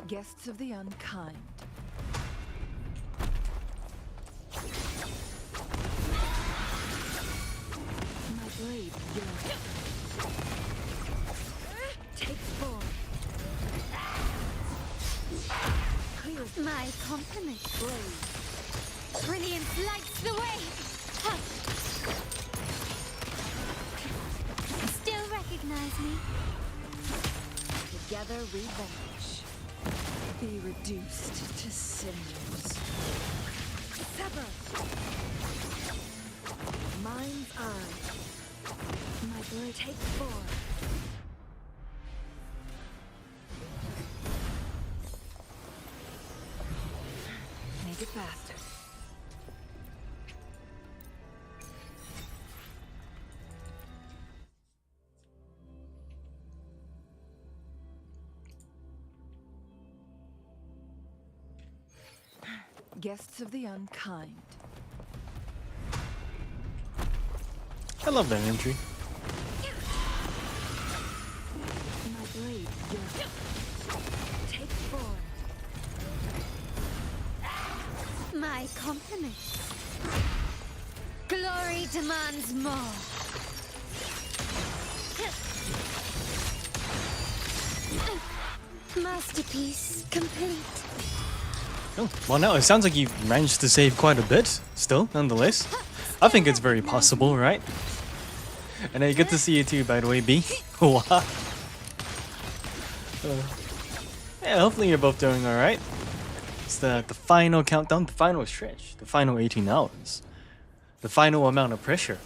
Guests of the unkind. My blade yearns. Take form. Clear My compliment. blade. Brilliance lights the way. Huh. Still recognize me? Together we vanish. Be reduced to cinders. Sever. Mind's eye. My blade take form. Make it faster. Guests of the unkind. I love that entry. My blade yearns. Take form. My compliments. Glory demands more. Masterpiece complete. Oh, well, now it sounds like you've managed to save quite a bit, still, nonetheless. I think it's very possible, right? And I get to see you too, by the way, B. Wow. Yeah, hopefully you're both doing alright. It's the final countdown, the final stretch, the final 18 hours. The final amount of pressure.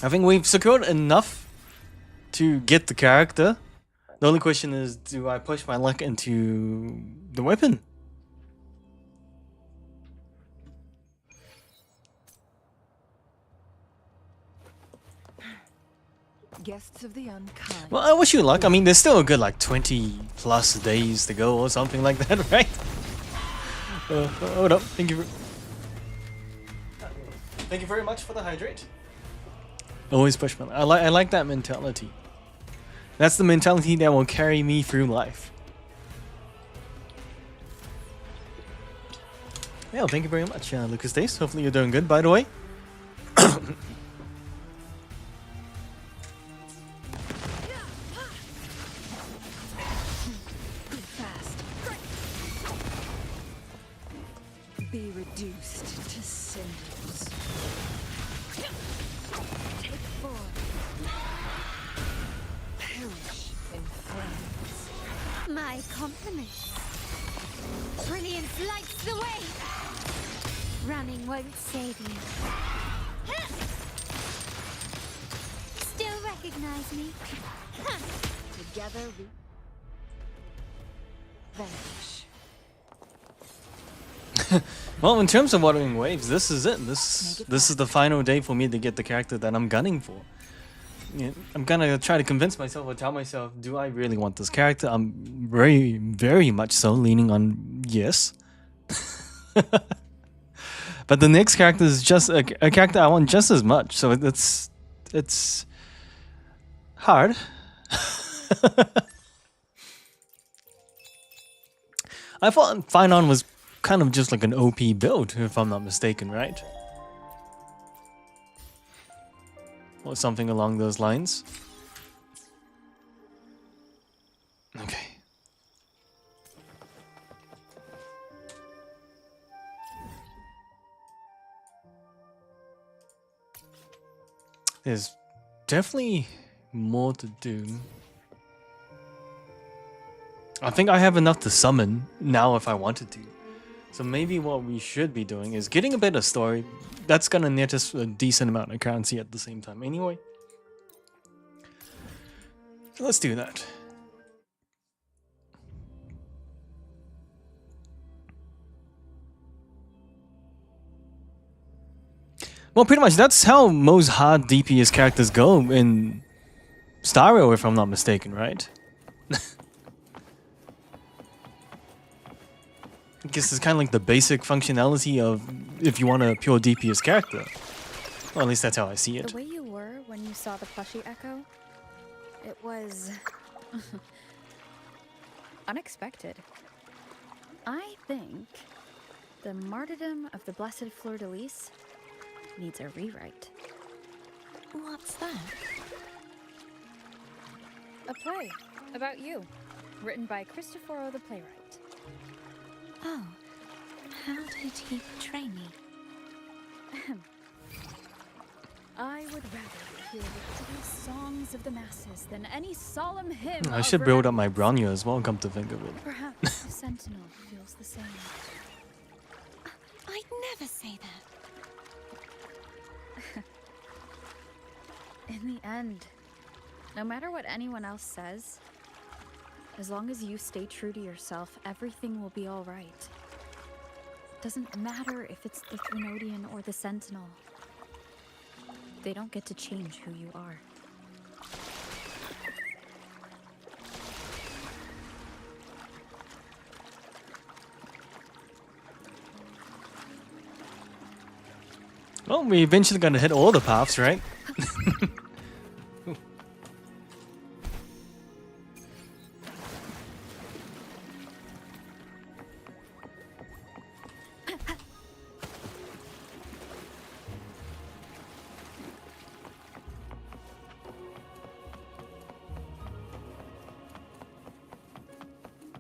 I think we've secured enough to get the character. The only question is, do I push my luck into the weapon? Guests of the unkind. Well, I wish you luck. I mean, there's still a good like 20 plus days to go or something like that, right? Hold up. Thank you very much for the hydrate. Always push my luck. I like that mentality. That's the mentality that will carry me through life. Yeah, well, thank you very much, Lucas Dace. Hopefully you're doing good, by the way. Fast. Be reduced to cinders. Take form. Perish in flames. My compliments. Brilliance lights the way. Running won't save you. Still recognize me? Together we vanish. Well, in terms of Watering Waves, this is it. This is the final day for me to get the character that I'm gunning for. Yeah, I'm gonna try to convince myself or tell myself, do I really want this character? I'm very, very much so leaning on yes. But the next character is just a character I want just as much, so it's hard. I thought Finon was kind of just like an OP build, if I'm not mistaken, right? Or something along those lines. Okay. There's definitely more to do. I think I have enough to summon now if I wanted to. So maybe what we should be doing is getting a bit of story. That's gonna net us a decent amount of currency at the same time anyway. So let's do that. Well, pretty much that's how most hard DPS characters go in Star Rail, if I'm not mistaken, right? I guess it's kind of like the basic functionality of if you want a pure DPS character. Well, at least that's how I see it. The way you were when you saw the plushie Echo, it was Unexpected. I think the martyrdom of the Blessed Fleur-de-Lis needs a rewrite. What's that? A play about you, written by Cristoforo the playwright. Oh, how did he portray me? I would rather hear the joyous songs of the masses than any solemn hymn. I of should build up my remembrance. Bronya as well, come to think of it. Perhaps the Sentinel feels the same. I'd never say that. In the end, no matter what anyone else says, as long as you stay true to yourself, everything will be all right. Doesn't matter if it's the Threnodian or the Sentinel. They don't get to change who you are. Well, we eventually gonna hit all the paths, right?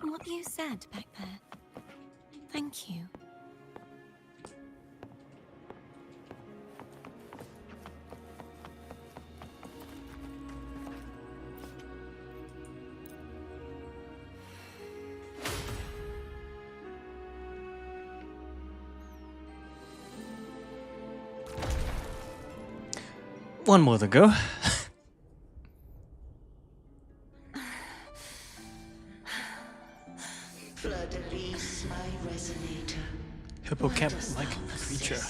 What you said back there. Thank you. One more to go. Fleur-de-Lis, my resonator. Hippocamp-like creature.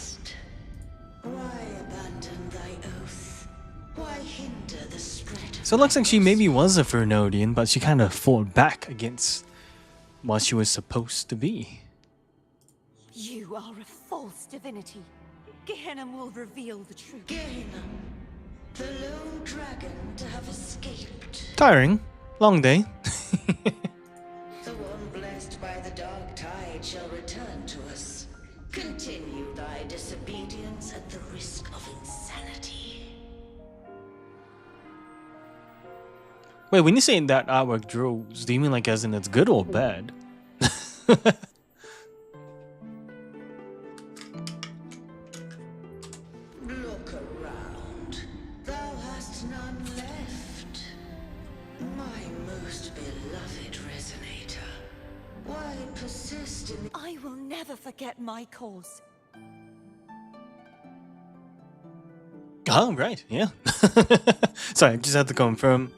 Why abandon thy oath? Why hinder the spread of So it looks like she maybe was a Fernodian, but she kind of fought back against what she was supposed to be. You are a false divinity. Gehenna will reveal the truth. Gehenna, the lone dragon to have escaped. Tiring. Long day. The one blessed by the dark tide shall return to us. Continue thy disobedience at the risk of insanity. Wait, when you say that artwork draws, do you mean like as in it's good or bad? Look around. Thou hast none left. My most beloved resonator. Why persist in the... I will never forget my cause. Oh, right, yeah. Sorry, I just had to confirm.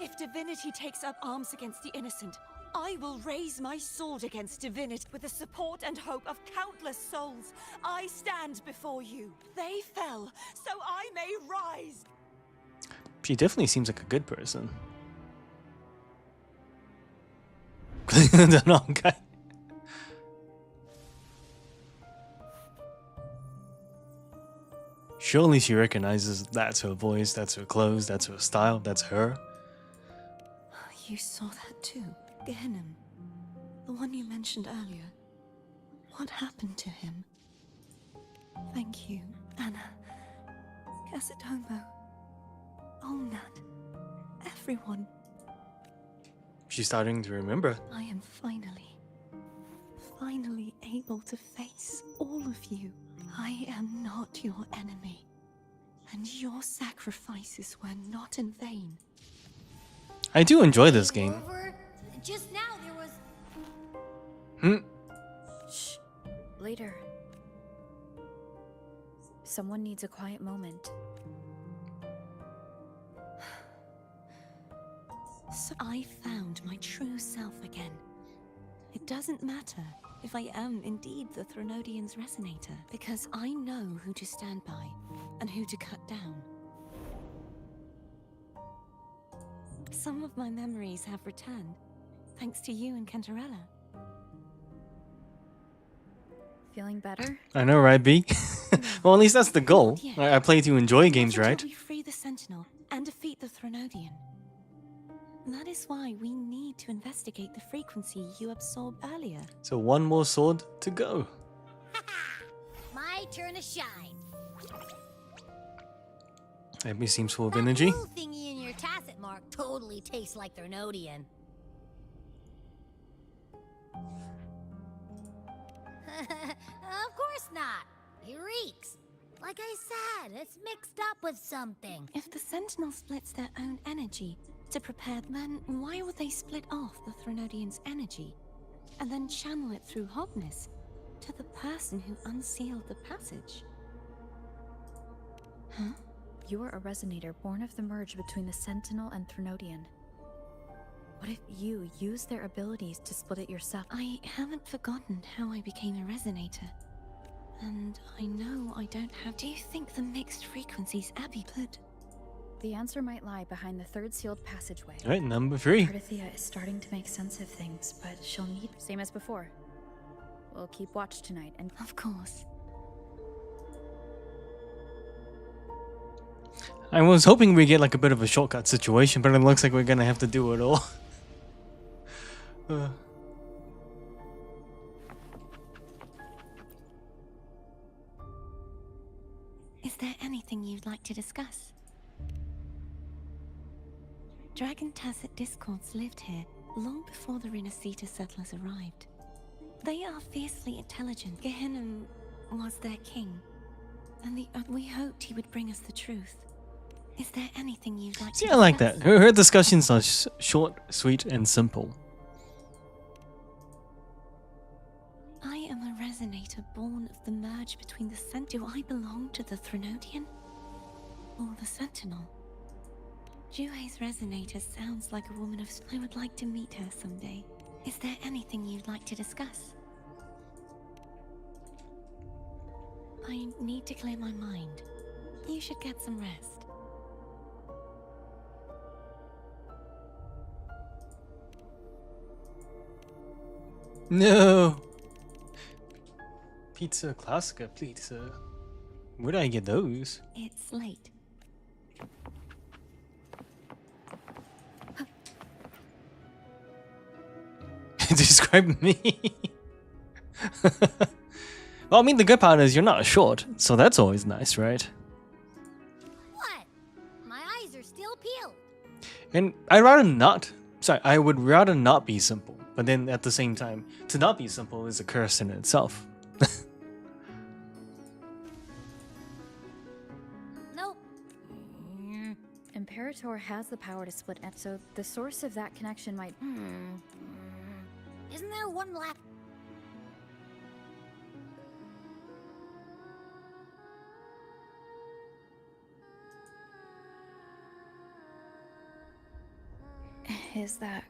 If divinity takes up arms against the innocent, I will raise my sword against divinity with the support and hope of countless souls. I stand before you. They fell, so I may rise. She definitely seems like a good person. The wrong guy. Surely she recognizes that's her voice, that's her clothes, that's her style, that's her. You saw that too, Gehenna, the one you mentioned earlier. What happened to him? Thank you, Anna, Casitomo, Olnat, everyone. She's starting to remember. I am finally able to face all of you. I am not your enemy, and your sacrifices were not in vain. I do enjoy this game. Over. Just now there was. Shh. Later. Someone needs a quiet moment. So I found my true self again. It doesn't matter if I am indeed the Threnodian's resonator, because I know who to stand by and who to cut down. Some of my memories have returned, thanks to you and Cantarella. Feeling better? I know, right, B? Well, at least that's the goal. I play to enjoy games, Not right? until we free the Sentinel and defeat the Threnodian. That is why we need to investigate the frequency you absorbed earlier. So one more sword to go. My turn to shine. Abby seems full of That energy. blue thingy in your tacit mark totally tastes like Threnodian. Of course not. It reeks. Like I said, it's mixed up with something. If the Sentinel splits their own energy to prepare, then why would they split off the Threnodian's energy and then channel it through Hobness to the person who unsealed the passage? Huh? You are a resonator born of the merge between the Sentinel and Threnodian. What if you use their abilities to split it yourself? I haven't forgotten how I became a resonator. And I know I don't have... Do you think the mixed frequencies Abby put... The answer might lie behind the third sealed passageway. Alright, number 3. Ardithia is starting to make sense of things, but she'll need... Same as before. We'll keep watch tonight and... Of course. I was hoping we get like a bit of a shortcut situation, but it looks like we're gonna have to do it all. Is there anything you'd like to discuss? Dragon Tacit Discords lived here long before the Renacita settlers arrived. They are fiercely intelligent. Gehinnom was their king, and we hoped he would bring us the truth. Is there anything you'd like to See, I discuss? like that. Her discussions are short, sweet, and simple. I am a resonator born of the merge between the Do I belong to the Threnodian? Or the Sentinel? Juhe's resonator sounds like a woman of... I would like to meet her someday. Is there anything you'd like to discuss? I need to clear my mind. You should get some rest. No! Pizza Classica, please. Where do I get those? It's late. Describe me. Well, I mean, the good part is you're not short, so that's always nice, right? What? My eyes are still peeled. And I'd rather not. Sorry, I would rather not be simple. But then at the same time, to not be simple is a curse in itself. Nope. Imperator has the power to split it, so the source of that connection might... Isn't there one left? Is that...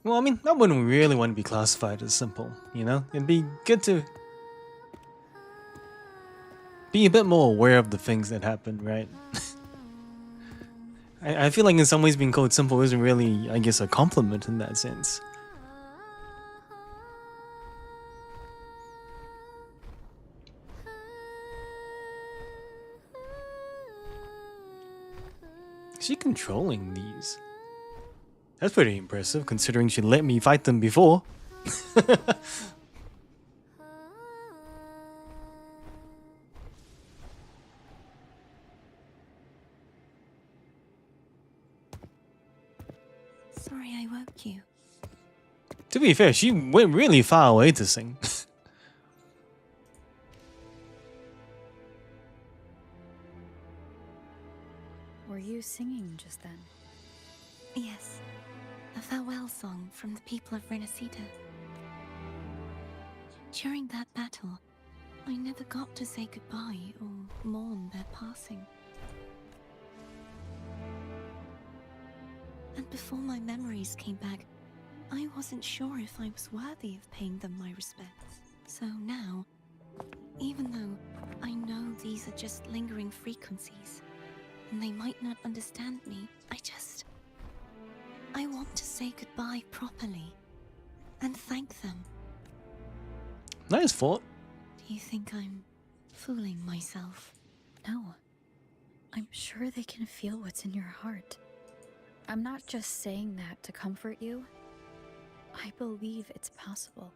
Well, I mean, I wouldn't really want to be classified as simple, you know? It'd be good to be a bit more aware of the things that happen, right? I feel like in some ways being called simple isn't really, I guess, a compliment in that sense. Is she controlling these? That's pretty impressive, considering she let me fight them before. Sorry I woke you. To be fair, she went really far away to sing. Were you singing just then? Yes. A farewell song from the people of Renacita. During that battle, I never got to say goodbye or mourn their passing. And before my memories came back, I wasn't sure if I was worthy of paying them my respects. So now, even though I know these are just lingering frequencies, and they might not understand me, I want to say goodbye properly, and thank them. Nice thought. Do you think I'm fooling myself? No. I'm sure they can feel what's in your heart. I'm not just saying that to comfort you. I believe it's possible.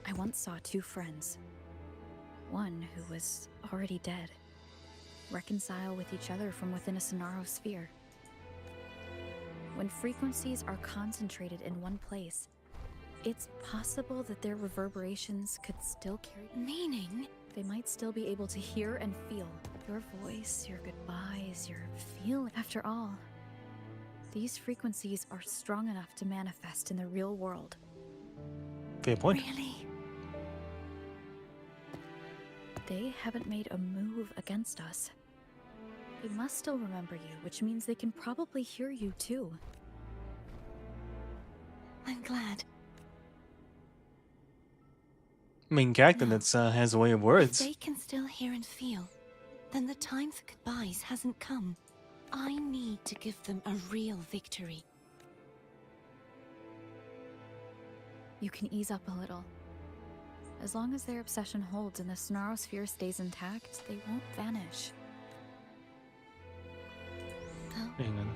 I once saw two friends. One who was already dead. Reconcile with each other from within a Sonaro sphere. When frequencies are concentrated in one place, it's possible that their reverberations could still carry. Meaning? They might still be able to hear and feel your voice, your goodbyes, your feeling. After all, these frequencies are strong enough to manifest in the real world. Fair point. Really? They haven't made a move against us. They must still remember you, which means they can probably hear you too. I'm glad. Main character that has a way of If words. they can still hear and feel, then the time for goodbyes hasn't come. I need to give them a real victory. You can ease up a little. As long as their obsession holds and the Sonaro sphere stays intact, they won't vanish. Though, Hang on.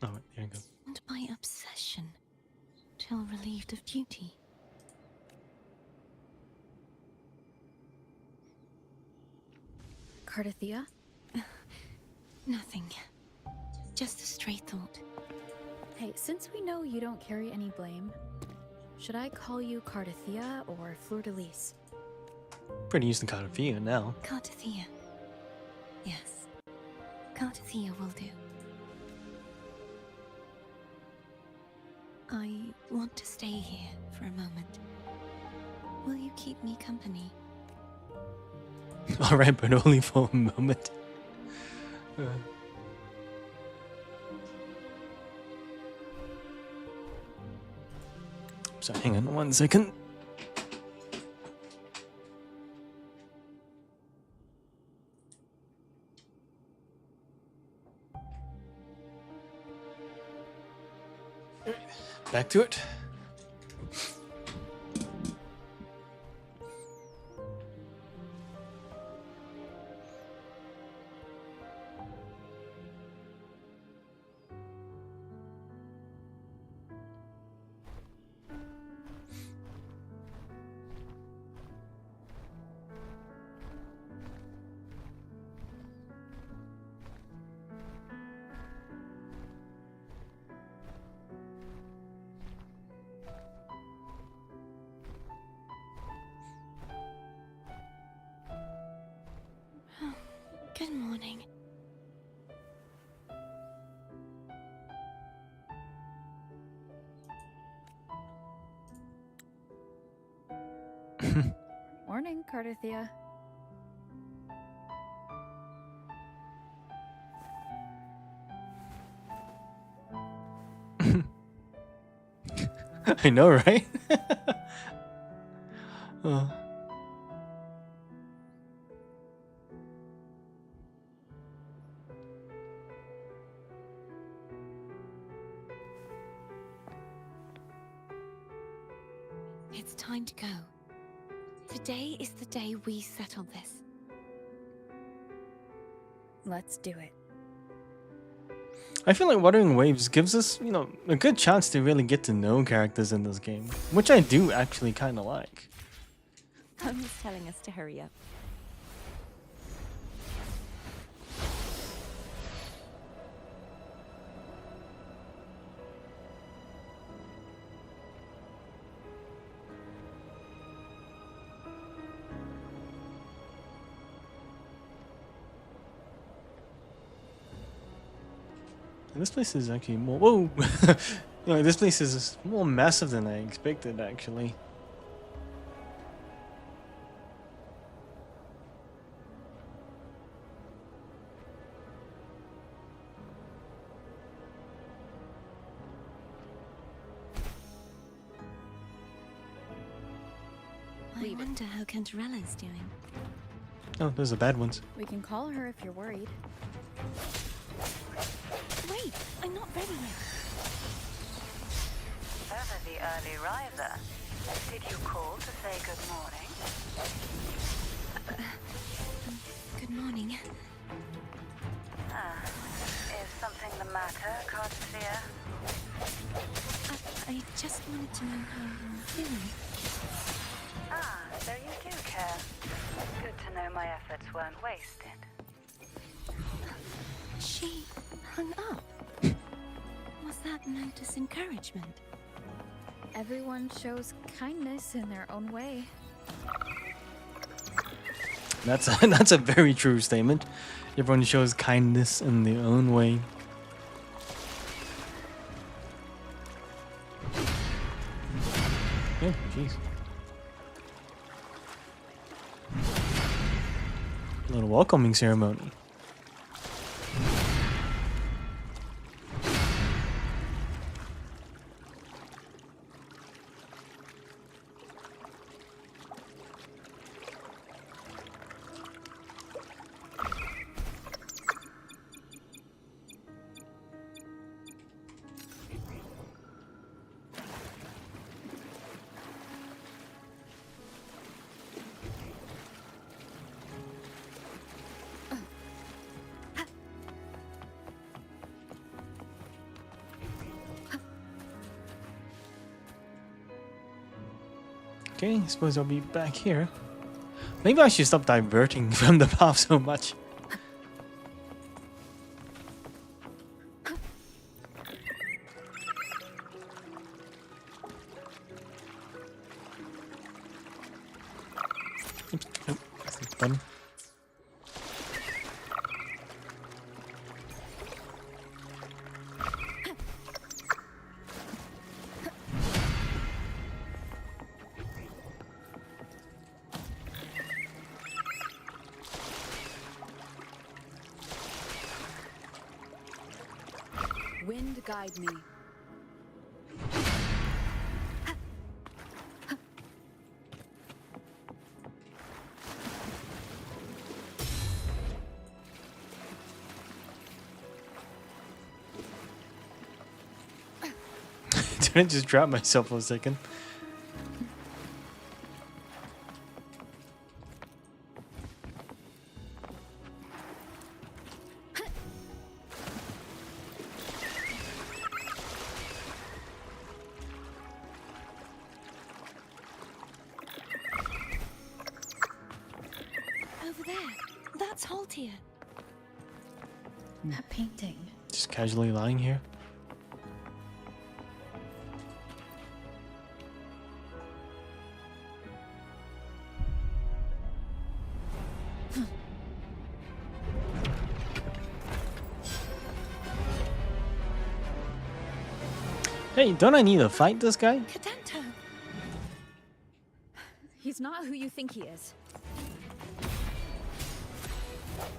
Oh, wait, here you go. and my obsession, till relieved of duty. Cardathea? Nothing. Just a stray thought. Hey, since we know you don't carry any blame, should I call you Cardathea or Fleur-de-Lis? Pretty used to Cardathea now. Cardathea. Yes. Cardathea will do. I want to stay here for a moment. Will you keep me company? Alright, but only for a moment. So hang on 1 second. Back to it. Good morning. Morning, Cardathea. I know, right? uh. It's time to go. Today is the day we settle this. Let's do it. I feel like Wuthering Waves gives us, you know, a good chance to really get to know characters in this game, which I do actually kind of like. Someone's telling us to hurry up. And this place is actually more. Whoa! You know, this place is more massive than I expected, actually. I Leave it. wonder how Cantarella's doing. Oh, those are bad ones. We can call her if you're worried. Wait, I'm not ready yet. Ever the early riser. Did you call to say good morning? Good morning. Is something the matter, Cardassier? I just wanted to know how you're feeling. So you do care. Good to know my efforts weren't wasted. She hung up. Was that note as encouragement? Everyone shows kindness in their own way. That's a very true statement. Everyone shows kindness in their own way. Oh, jeez. A little welcoming ceremony. Okay, I suppose I'll be back here. Maybe I should stop diverting from the path so much. Oops. Nope, that's the button. Wind guide me. Did I just drop myself for a second? Over there. That's Haltier. That painting. Just casually lying here. Hey, don't I need to fight this guy? Cadento. He's not who you think he is.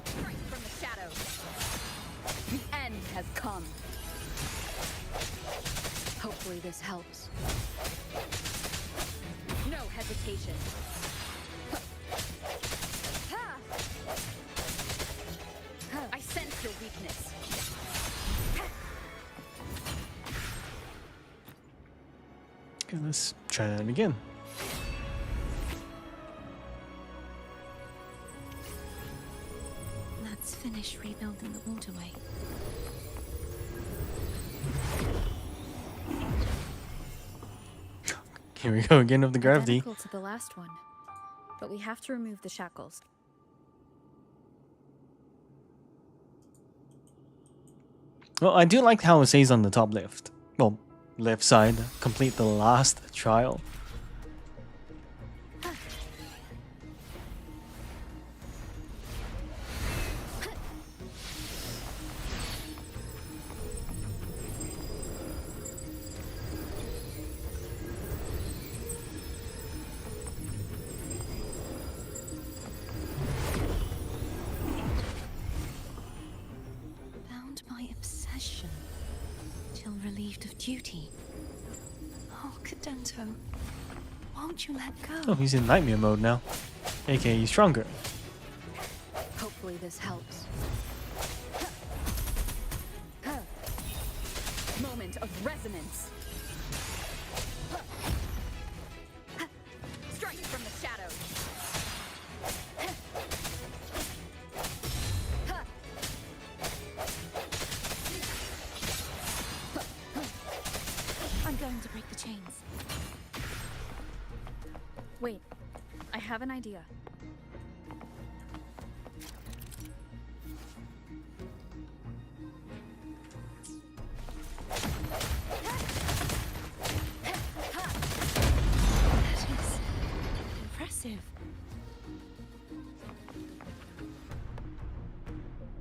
Strike from the shadows. The end has come. Hopefully this helps. No hesitation. I sense your weakness. Okay, let's try that again. Let's finish rebuilding the waterway. Here we go again with the gravity. Identical to the last one, but we have to remove the shackles. Well, I do like how it says on the top left. Well, left side, complete the last trial. Bound by obsession, till relieved of duty. Oh, Cadento, why won't you let go? Oh, he's in nightmare mode now. AKA he's stronger. Hopefully this helps. Moment of resonance. Strike from the shadows. I'm going to break the chains. Wait, I have an idea. That is impressive.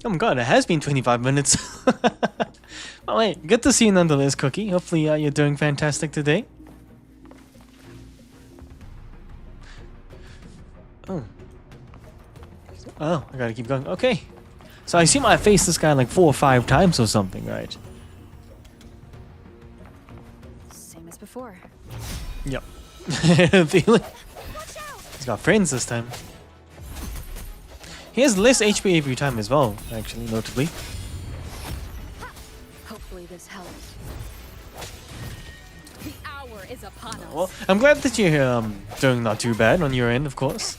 Oh my god, it has been 25 minutes. Oh wait, good to see you nonetheless, Cookie. Hopefully you're doing fantastic today. Oh, I gotta keep going. Okay. So I assume I faced this guy like 4 or 5 times or something, right? Same as before. Yep. Feeling. He's got friends this time. He has less HP every time as well, actually, notably. Hopefully this helps. The hour is upon us. Well, I'm glad that you're doing not too bad on your end, of course.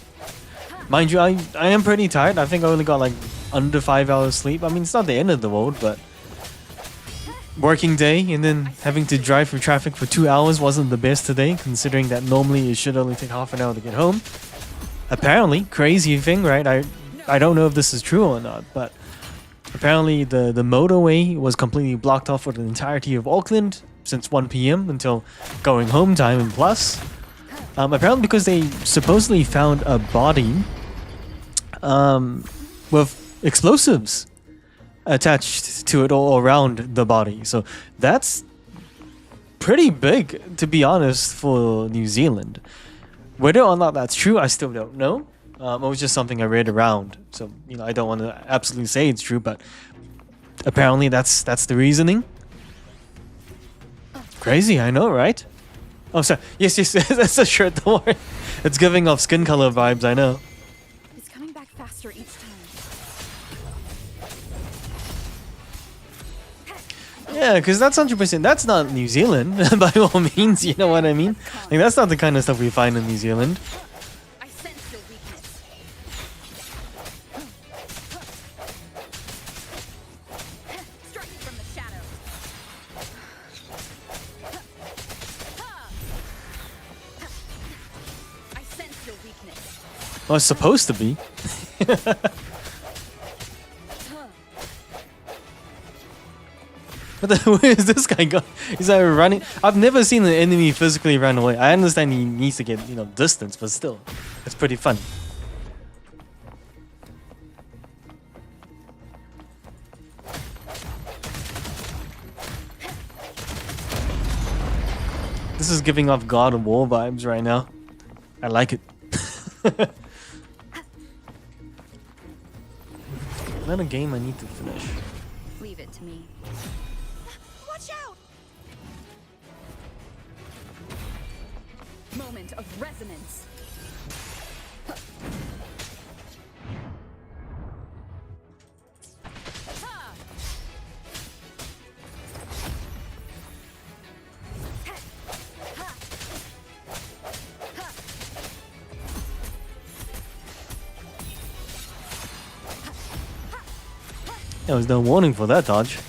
Mind you, I am pretty tired. I think I only got like under 5 hours sleep. I mean, it's not the end of the world, but working day and then having to drive through traffic for 2 hours wasn't the best today, considering that normally it should only take half an hour to get home. Apparently, crazy thing, right? I don't know if this is true or not, but apparently the motorway was completely blocked off for the entirety of Auckland since 1 p.m. until going home time and plus. Apparently because they supposedly found a body with explosives attached to it all around the body. So that's pretty big, to be honest, for New Zealand. Whether or not that's true, I still don't know. It was just something I read around. So, you know, I don't want to absolutely say it's true, but apparently that's the reasoning. Crazy, I know, right? Oh, sorry. Yes, that's a shirt, don't worry. It's giving off skin color vibes, I know. It's coming back faster each time. Yeah, because that's 100%. That's not New Zealand, by all means, you know what I mean? Like, that's not the kind of stuff we find in New Zealand. I sense your weakness. Strike from the shadows. I sense your weakness. Well, it's supposed to be. Where is this guy going? He's like running. I've never seen an enemy physically run away. I understand he needs to get, you know, distance, but still, it's pretty fun. This is giving off God of War vibes right now. I like it. Another game I need to finish. Leave it to me. Watch out! Moment of resonance. There was no warning for that dodge.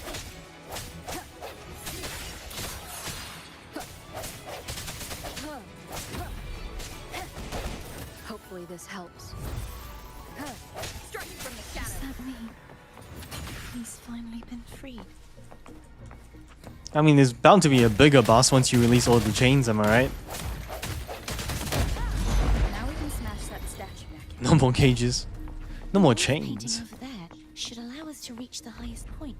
Hopefully this helps. Strike from the Does shadows. that mean he's finally been freed? I mean, there's bound to be a bigger boss once you release all the chains, am I right? Now we can smash that statue back. No more cages. No more Painting chains. over there should allow us to reach the highest point.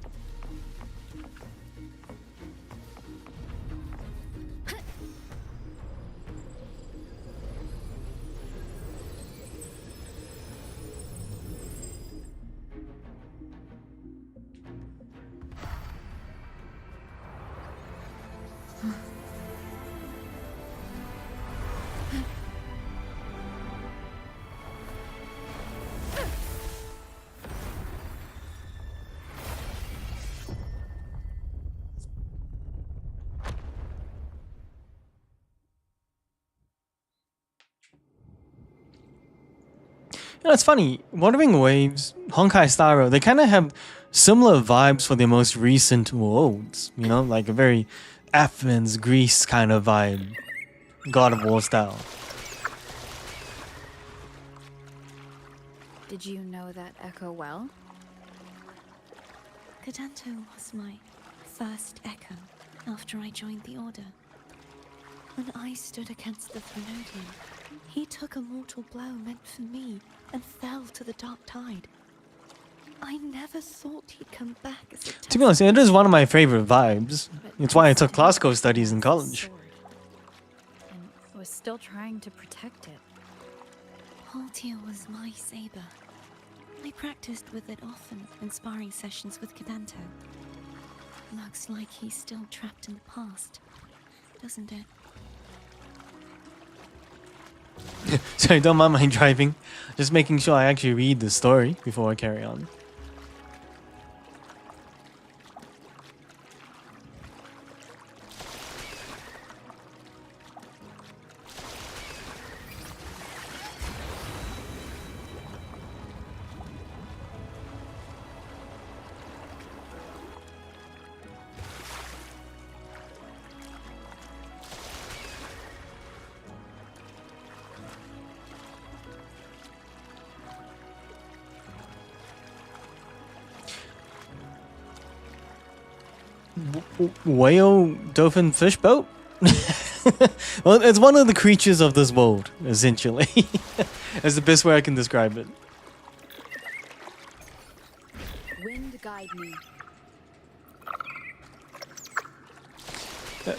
You know, it's funny. Wuthering Waves, Honkai Star Rail, they kind of have similar vibes for their most recent worlds. You know, like a very Athens, Greece kind of vibe. God of War style. Did you know that Echo well? Cadanto was my first echo after I joined the Order. When I stood against the Threnodian, he took a mortal blow meant for me and fell to the dark tide. I never thought he'd come back as a To be honest, it is one of my favorite vibes. It's why I took classical studies in college. Sword, and was still trying to protect it. Haltier was my saber. I practiced with it often in sparring sessions with Cadanto. Looks like he's still trapped in the past, doesn't it? Sorry, don't mind my driving. Just making sure I actually read the story before I carry on. Whale, dolphin, fish boat? Well, it's one of the creatures of this world, essentially. That's the best way I can describe it. Wind guide me.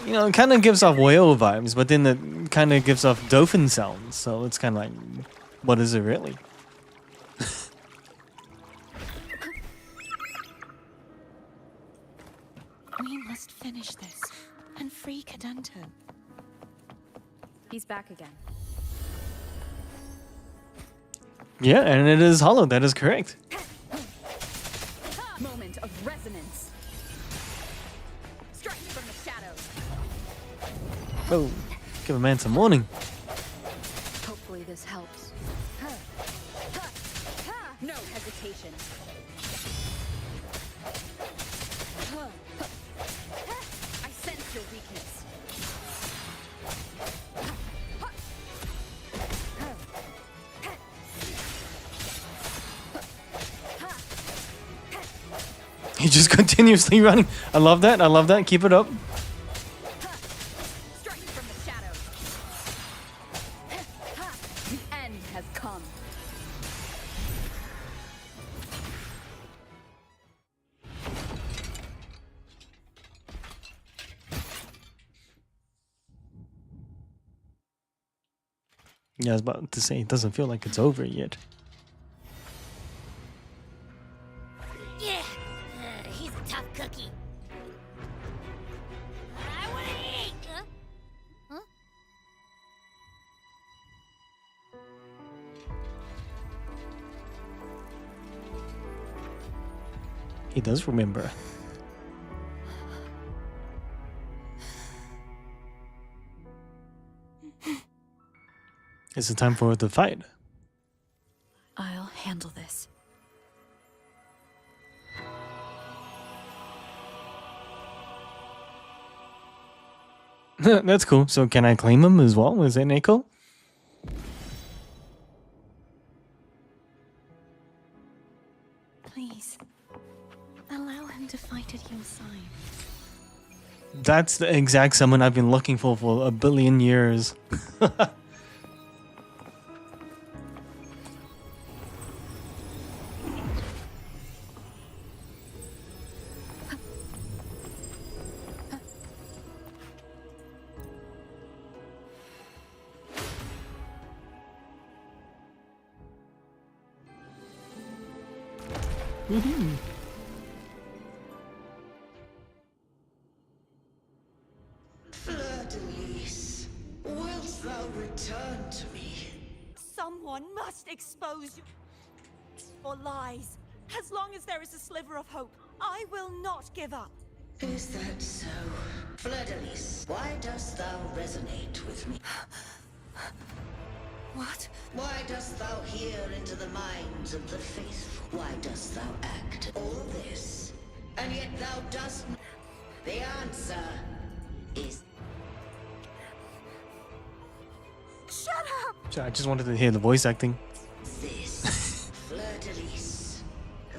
You know, it kind of gives off whale vibes, but then it kind of gives off dolphin sounds. So it's kind of like, what is it really? We must finish this and free Cadanto. He's back again. Yeah, and it is hollow. That is correct. Moment of resonance. Strike from the shadows. Oh, give a man some warning. Hopefully this helps. No hesitation. I sense your weakness. He's just continuously running. I love that. I love that. Keep it up. Strike from the shadows. The end has come. Yeah, I was about to say, it doesn't feel like it's over yet. Yeah, he's a tough cookie. I wanna eat. Huh? He does remember. Is it time for the fight? I'll handle this. That's cool. So can I claim him as well? Is that Neko? Please, allow him to fight at your side. That's the exact summon I've been looking for a billion years. Fleur-de-Lis, wilt thou return to me? Someone must expose you for lies. As long as there is a sliver of hope, I will not give up. Is that so? Fleur-de-Lis, why dost thou resonate with me? What? Why dost thou peer into the minds of the faithful. Why dost thou act all this, and yet thou dost not? The answer is Shut up! So I just wanted to hear the voice acting. this. Fleur-de-lis,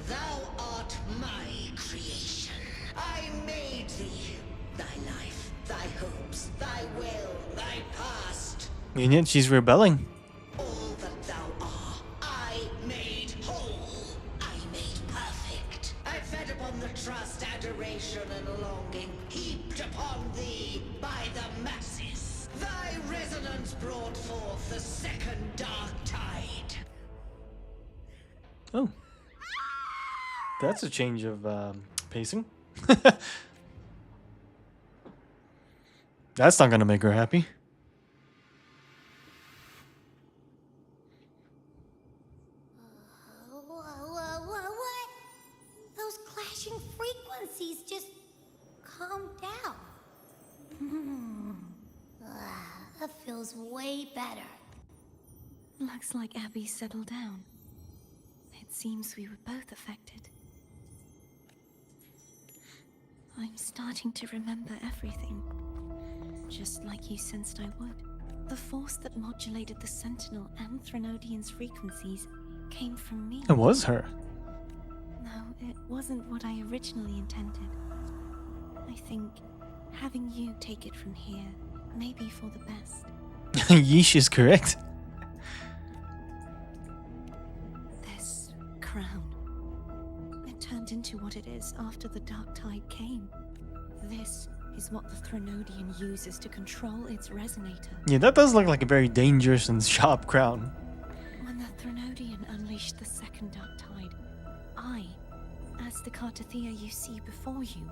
thou art my creation. I made thee. Thy life, thy hopes, thy will, thy past. And yet she's rebelling. All that thou art, I made whole. I made perfect. I fed upon the trust, adoration, and longing heaped upon thee by the masses. Thy resonance brought forth the second dark tide. Oh. That's a change of pacing. That's not gonna make her happy. What? Those clashing frequencies just calmed down. That feels way better. Looks like Abby settled down. It seems we were both affected. I'm starting to remember everything. Just like you sensed I would. The force that modulated the Sentinel and Threnodian's frequencies came from me. It was her. No, it wasn't what I originally intended. I think having you take it from here may be for the best. Yeesh is correct. This crown. It turned into what it is after the Dark Tide came. This is what the Threnodian uses to control its resonator. Yeah, that does look like a very dangerous and sharp crown. When the Threnodian unleashed the second Dark Tide, I, as the Cartathea you see before you,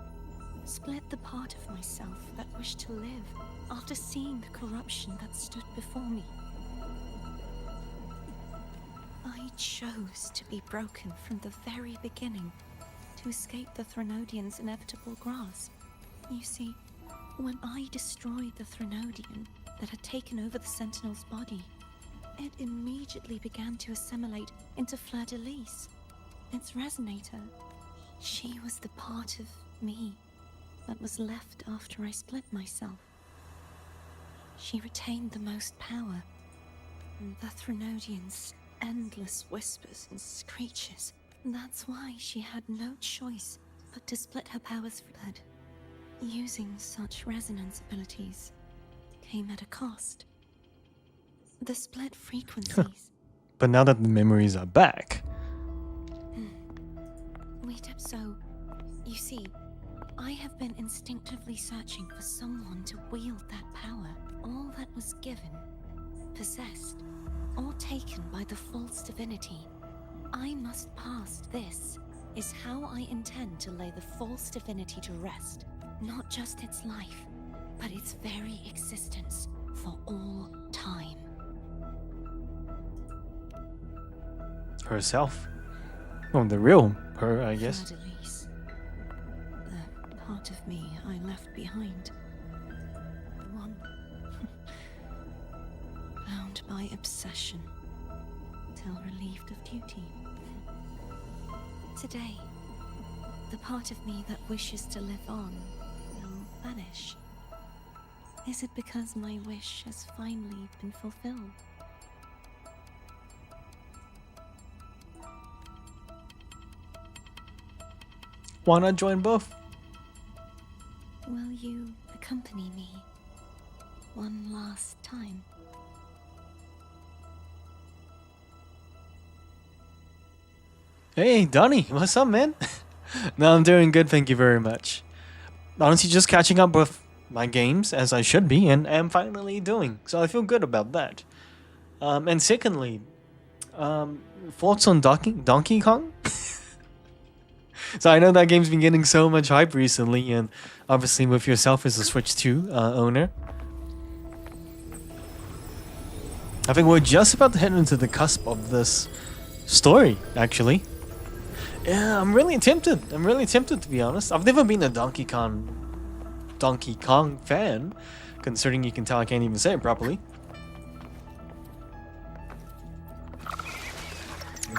split the part of myself that wished to live after seeing the corruption that stood before me. I chose to be broken from the very beginning to escape the Threnodian's inevitable grasp. You see, when I destroyed the Threnodian that had taken over the Sentinel's body, it immediately began to assimilate into Fleur-de-lis, its resonator. She was the part of me that was left after I split myself. She retained the most power, and the Threnodian's endless whispers and screeches. That's why she had no choice but to split her powers for blood. Using such resonance abilities came at a cost. The split frequencies. But now that the memories are back. Wait up, so you see, I have been instinctively searching for someone to wield that power. All that was given, possessed, or taken by the false divinity. I must pass. This is how I intend to lay the false divinity to rest. Not just its life, but its very existence for all time. Herself. Well, the real her, I guess. Fleur-de-lis. The part of me I left behind. The one bound by obsession till relieved of duty. Today, the part of me that wishes to live on will vanish. Is it because my wish has finally been fulfilled? Why not join both? Will you accompany me one last time? Hey, Donnie, what's up, man? No, I'm doing good, thank you very much. Honestly, just catching up with my games, as I should be, and am finally doing. So I feel good about that. And secondly, thoughts on Donkey Kong? So I know that game's been getting so much hype recently, and obviously with yourself as a Switch 2 owner. I think we're just about to head into the cusp of this story, actually. Yeah, I'm really tempted. I'm really tempted, to be honest. I've never been a Donkey Kong fan, considering you can tell I can't even say it properly.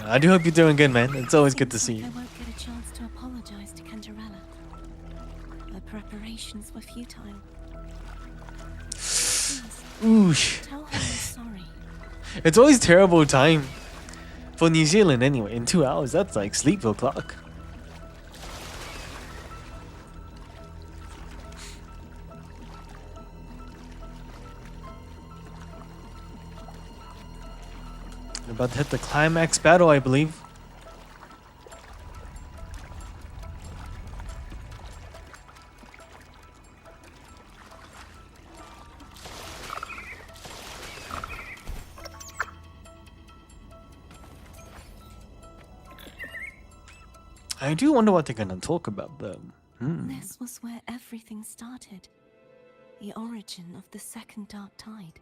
I do hope you're doing good, man. It's always good to Seems see like you. I won't get a chance to apologize to Cantarella. Her preparations were futile. Please, Oosh. tell her I'm sorry. It's always terrible time for New Zealand anyway. In 2 hours, that's like sleep o'clock. About to hit the climax battle, I believe. I do wonder what they're gonna talk about though. This was where everything started. The origin of the second dark tide.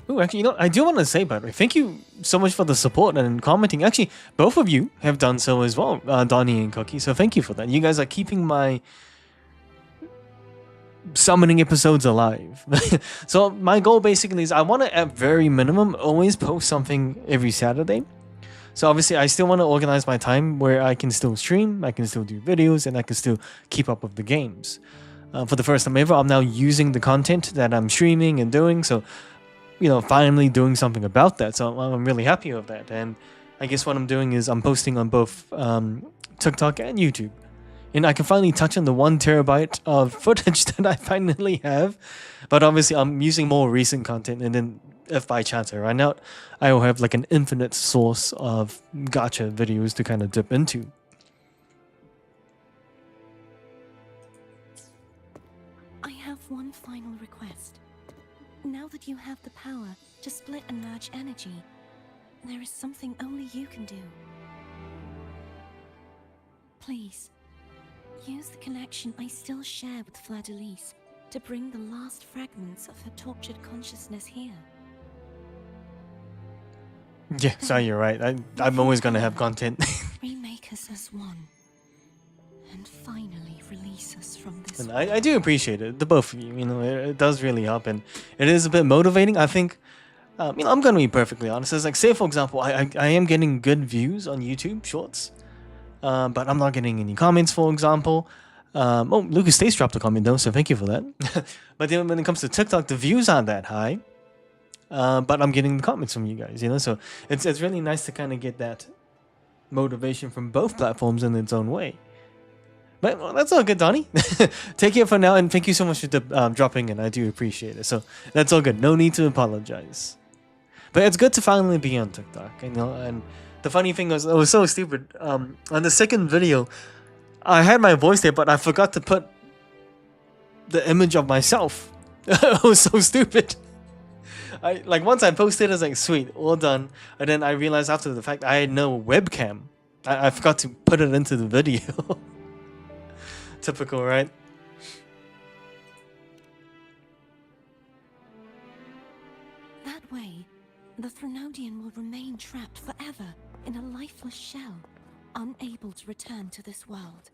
Oh, actually, you know, I do want to say, by the way, thank you so much for the support and commenting. Actually, both of you have done so as well, Donnie and Cookie. So thank you for that. You guys are keeping my summoning episodes alive. So my goal basically is I want to, at very minimum, always post something every Saturday. So obviously, I still want to organize my time where I can still stream, I can still do videos, and I can still keep up with the games. For the first time ever, I'm now using the content that I'm streaming and doing. So, you know, finally doing something about that. So I'm really happy with that. And I guess what I'm doing is I'm posting on both TikTok and YouTube. And I can finally touch on the 1 terabyte of footage that I finally have. But obviously I'm using more recent content, and then if by chance I run out, I will have like an infinite source of gacha videos to kind of dip into. I have one final request. Now that you have the power to split and merge energy, there is something only you can do. Please, use the connection I still share with Fleur-de-Lis to bring the last fragments of her tortured consciousness here. Yeah, so you're right. I'm always gonna have content. Remake us as one, and finally release us from this. And I do appreciate it, the both of you. You know, it does really help, and it is a bit motivating. I think, you know, I'm gonna be perfectly honest. It's like, say for example, I am getting good views on YouTube Shorts, but I'm not getting any comments. For example, oh, Lucas Stace dropped a comment though, so thank you for that. But then when it comes to TikTok, the views aren't that high, but I'm getting the comments from you guys. You know, so it's really nice to kind of get that motivation from both platforms in its own way. But well, that's all good, Donnie. Take care for now, and thank you so much for dropping in. I do appreciate it. So that's all good. No need to apologize. But it's good to finally be on TikTok, you know. And the funny thing was, it was so stupid. On the second video, I had my voice there, but I forgot to put the image of myself. It was so stupid. Once I posted, I was like, sweet, all done. And then I realized after the fact I had no webcam. I forgot to put it into the video. Typical, right? That way, the Threnodian will remain trapped forever in a lifeless shell, unable to return to this world.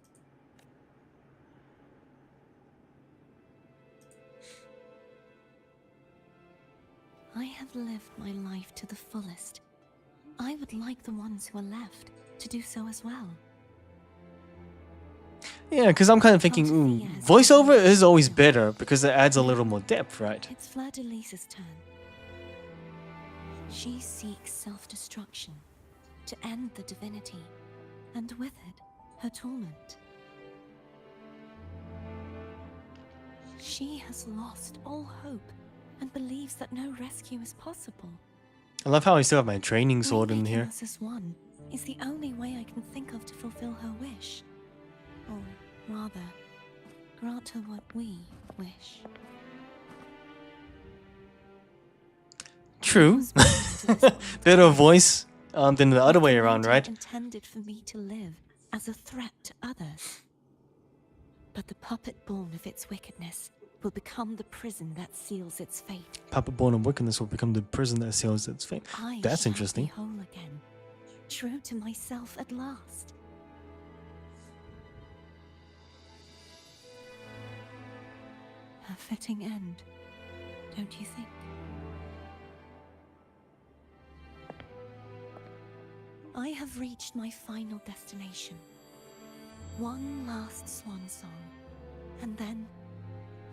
I have lived my life to the fullest. I would like the ones who are left to do so as well. Yeah, because I'm kind of thinking, ooh, voiceover is always better because it adds a little more depth, right? It's Fleur-de-Lis's turn. She seeks self-destruction to end the divinity, and with it, her torment. She has lost all hope and believes that no rescue is possible. I love how I still have my training sword in Remaking here. us as one is the only way I can think of to fulfill her wish. Or rather, grant her what we wish. True. Better voice than the other way around, right? Intended for me to live as a threat to others. But the puppet born of its wickedness will become the prison that seals its fate. Puppet born of wickedness will become the prison that seals its fate. I That's shall interesting. be whole again, true to myself at last. A fitting end, don't you think? I have reached my final destination. One last swan song, and then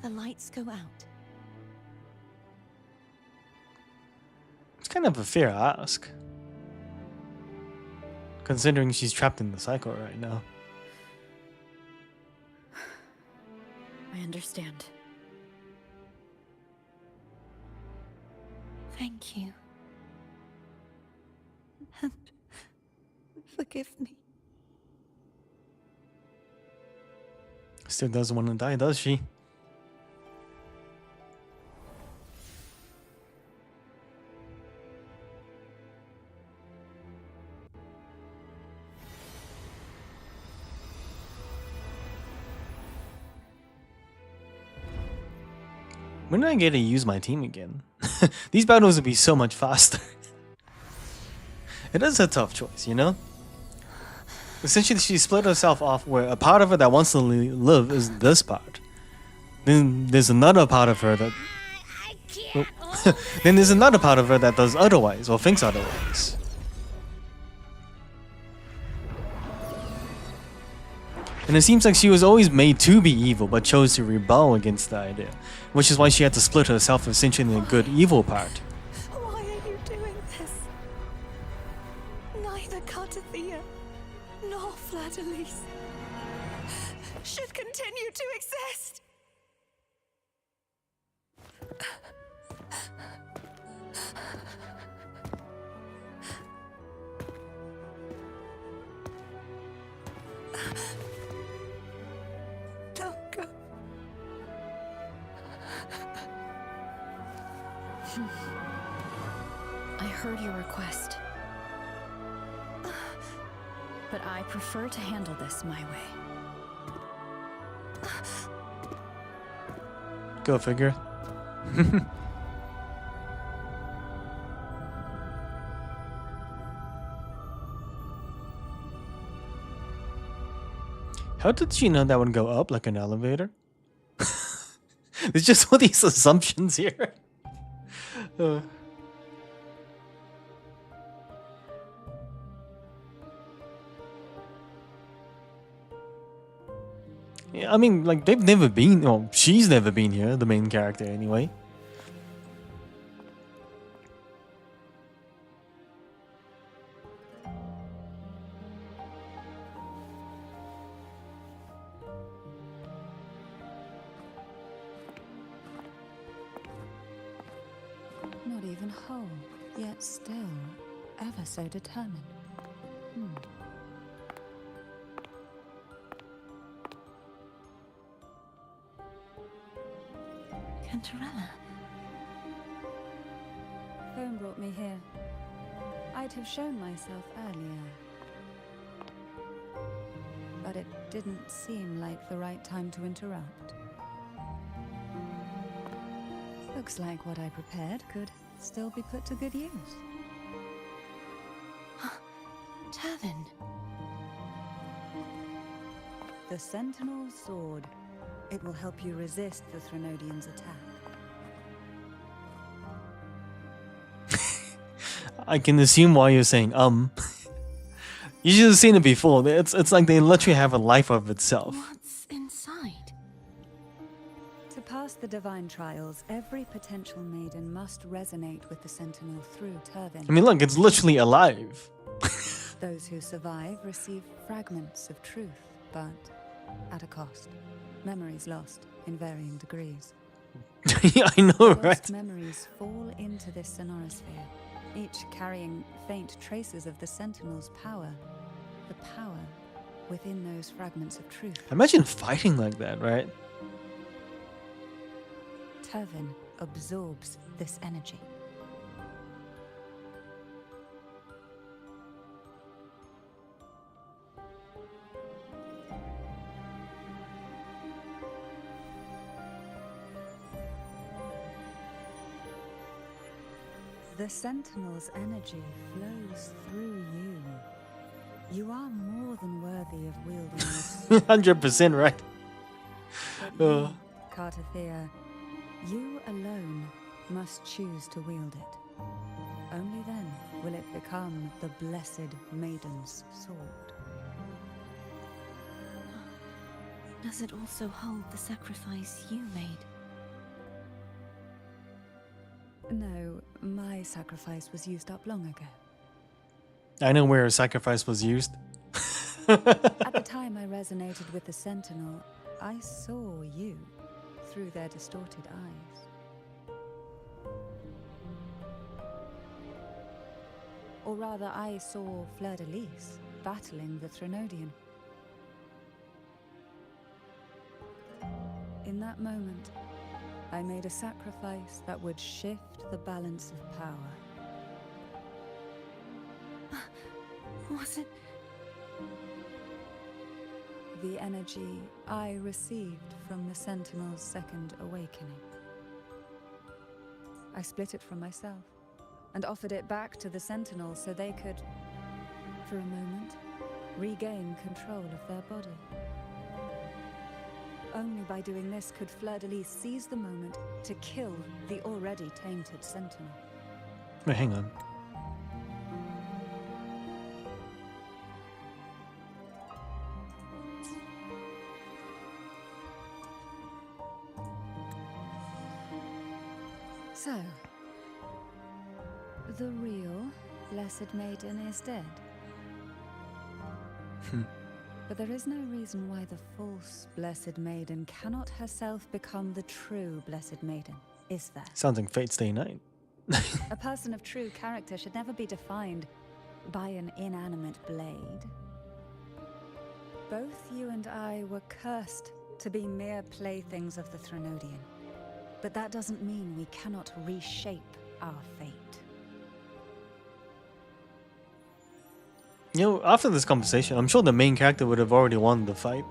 the lights go out. It's kind of a fair ask, considering she's trapped in the cycle right now. I understand. Thank you. And forgive me. Still doesn't want to die, does she? When did I get to use my team again? These battles would be so much faster. It is a tough choice, you know? Essentially, she split herself off where a part of her that wants to live is this part. Then there's another part of her that... I Oh. can't. Then there's another part of her that does otherwise, or thinks otherwise. And it seems like she was always made to be evil, but chose to rebel against the idea. Which is why she had to split herself essentially in a good-evil part. Why are you doing this? Neither Cartathea nor Fladalise should continue to exist. Don't go. I heard your request. But I prefer to handle this my way. Go figure. How did she know that would go up like an elevator? There's just all these assumptions here. Yeah, I mean, like, they've never been, well, she's never been here, the main character anyway. Not even whole, yet still ever so determined. Cantarella. Home brought me here. I'd have shown myself earlier. But it didn't seem like the right time to interrupt. Looks like what I prepared could still be put to good use. Turvin. The Sentinel's sword. It will help you resist the Threnodian's attack. I can assume why you're saying, You should have seen it before. It's like they literally have a life of itself. What's inside? To pass the divine trials, every potential maiden must resonate with the Sentinel through Turvin. I mean, look, it's literally alive. Those who survive receive fragments of truth, but at a cost. Memories lost in varying degrees. Yeah, I know, Lost right? memories fall into this sonorosphere, each carrying faint traces of the Sentinel's power. The power within those fragments of truth. Imagine fighting like that, right? Turvin absorbs this energy. The Sentinel's energy flows through you. You are more than worthy of wielding this. 100% right. But you, Cartathea, You alone must choose to wield it. Only then will it become the Blessed Maiden's sword. Does it also hold the sacrifice you made? No, my sacrifice was used up long ago. I know where a sacrifice was used. At the time I resonated with the Sentinel, I saw you through their distorted eyes. Or rather, I saw Fleur-de-Lis battling the Threnodian. In that moment, I made a sacrifice that would shift the balance of power. Was it? The energy I received from the Sentinel's second awakening. I split it from myself and offered it back to the Sentinel so they could, for a moment, regain control of their body. Only by doing this could Fleur-de-Lis seize the moment to kill the already tainted Sentinel. Wait, hang on. So, the real Blessed Maiden is dead. But there is no reason why the false Blessed Maiden cannot herself become the true Blessed Maiden, is there? Sounds like Fate Stay Night. A person of true character should never be defined by an inanimate blade. Both you and I were cursed to be mere playthings of the Threnodian. But that doesn't mean we cannot reshape our fate. You know, after this conversation, I'm sure the main character would have already won the fight.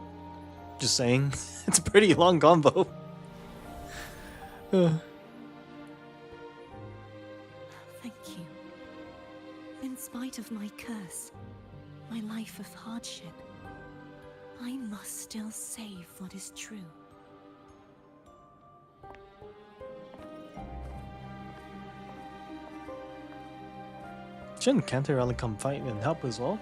Just saying. It's a pretty long combo. Thank you. In spite of my curse, my life of hardship, I must still save what is true. Shouldn't Cantarella come fight and help as well?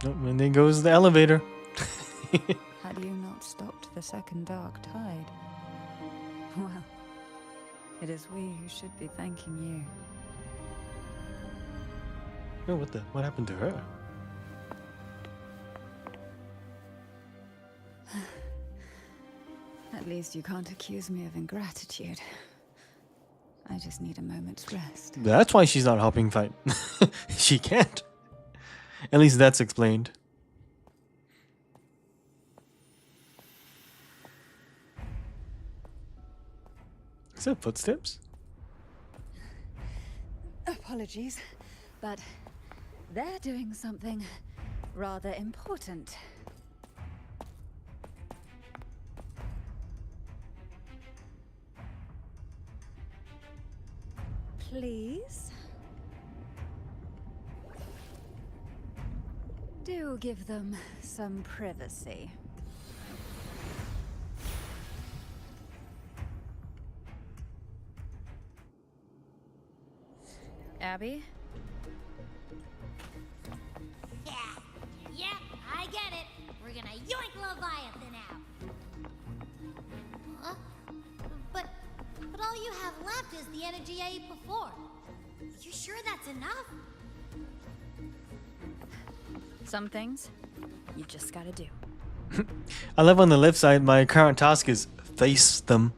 Nope, and there goes the elevator. Had you not stopped the second dark tide? Well, it is we who should be thanking you. Oh, what happened to her? At least you can't accuse me of ingratitude. I just need a moment's rest. That's why she's not helping fight. She can't. At least that's explained. Is that footsteps? Apologies, but they're doing something rather important. Please? Do give them some privacy. Abby? Yeah, I get it. We're gonna yoink Leviathan out. Huh? But all you have left is the energy I ate before. You sure that's enough? Some things you just gotta do. I love on the left side, my current task is face them.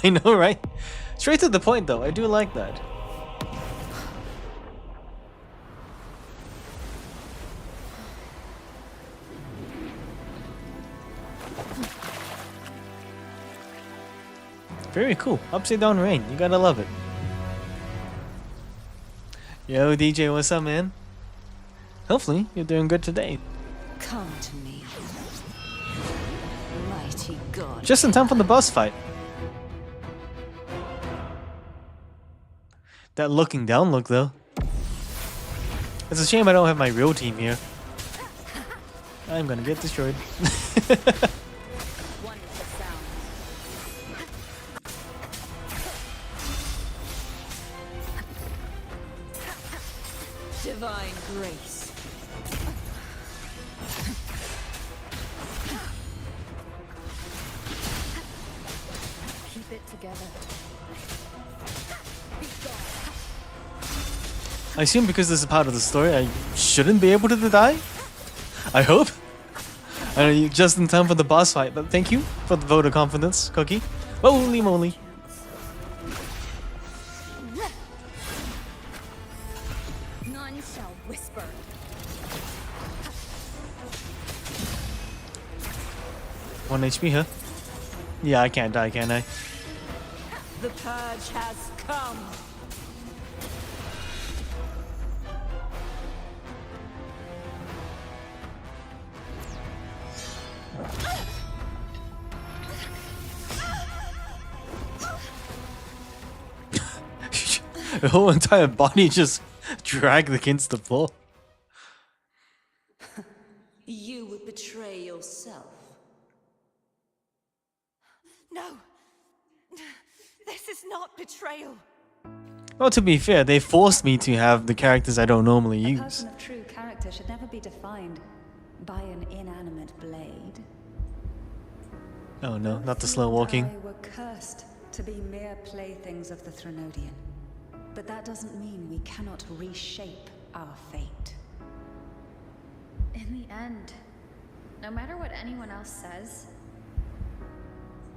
I know, right? Straight to the point, though. I do like that. Very cool. Upside down rain. You gotta love it. Yo, DJ, what's up, man? Hopefully, you're doing good today. Come to me, mighty god. Just in time for the boss fight. That looking down look, though. It's a shame I don't have my real team here. I'm gonna get destroyed. Wonderful sound. Divine grace. Keep it together. I assume because this is part of the story, I shouldn't be able to die? I hope. I know you just in time for the boss fight, but thank you for the vote of confidence, Cookie. Holy moly. None shall whisper. One HP, huh? Yeah, I can't die, can I? The purge has come. The whole entire body just dragged against the floor. You would betray yourself. No. This is not betrayal. Well, to be fair, they forced me to have the characters I don't normally A use. person of true character should never be defined by an inanimate blade. Oh no, not the Both slow you and walking. I were cursed to be mere playthings of the Threnodian. But that doesn't mean we cannot reshape our fate. In the end, no matter what anyone else says,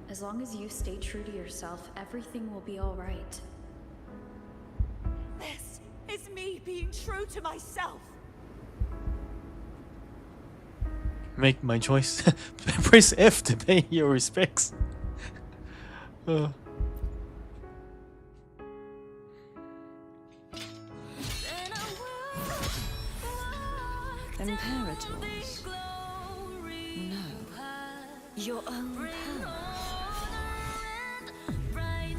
as long as you stay true to yourself, everything will be all right. This is me being true to myself. Make my choice. Press F to pay your respects. Imperators. No. Your own power.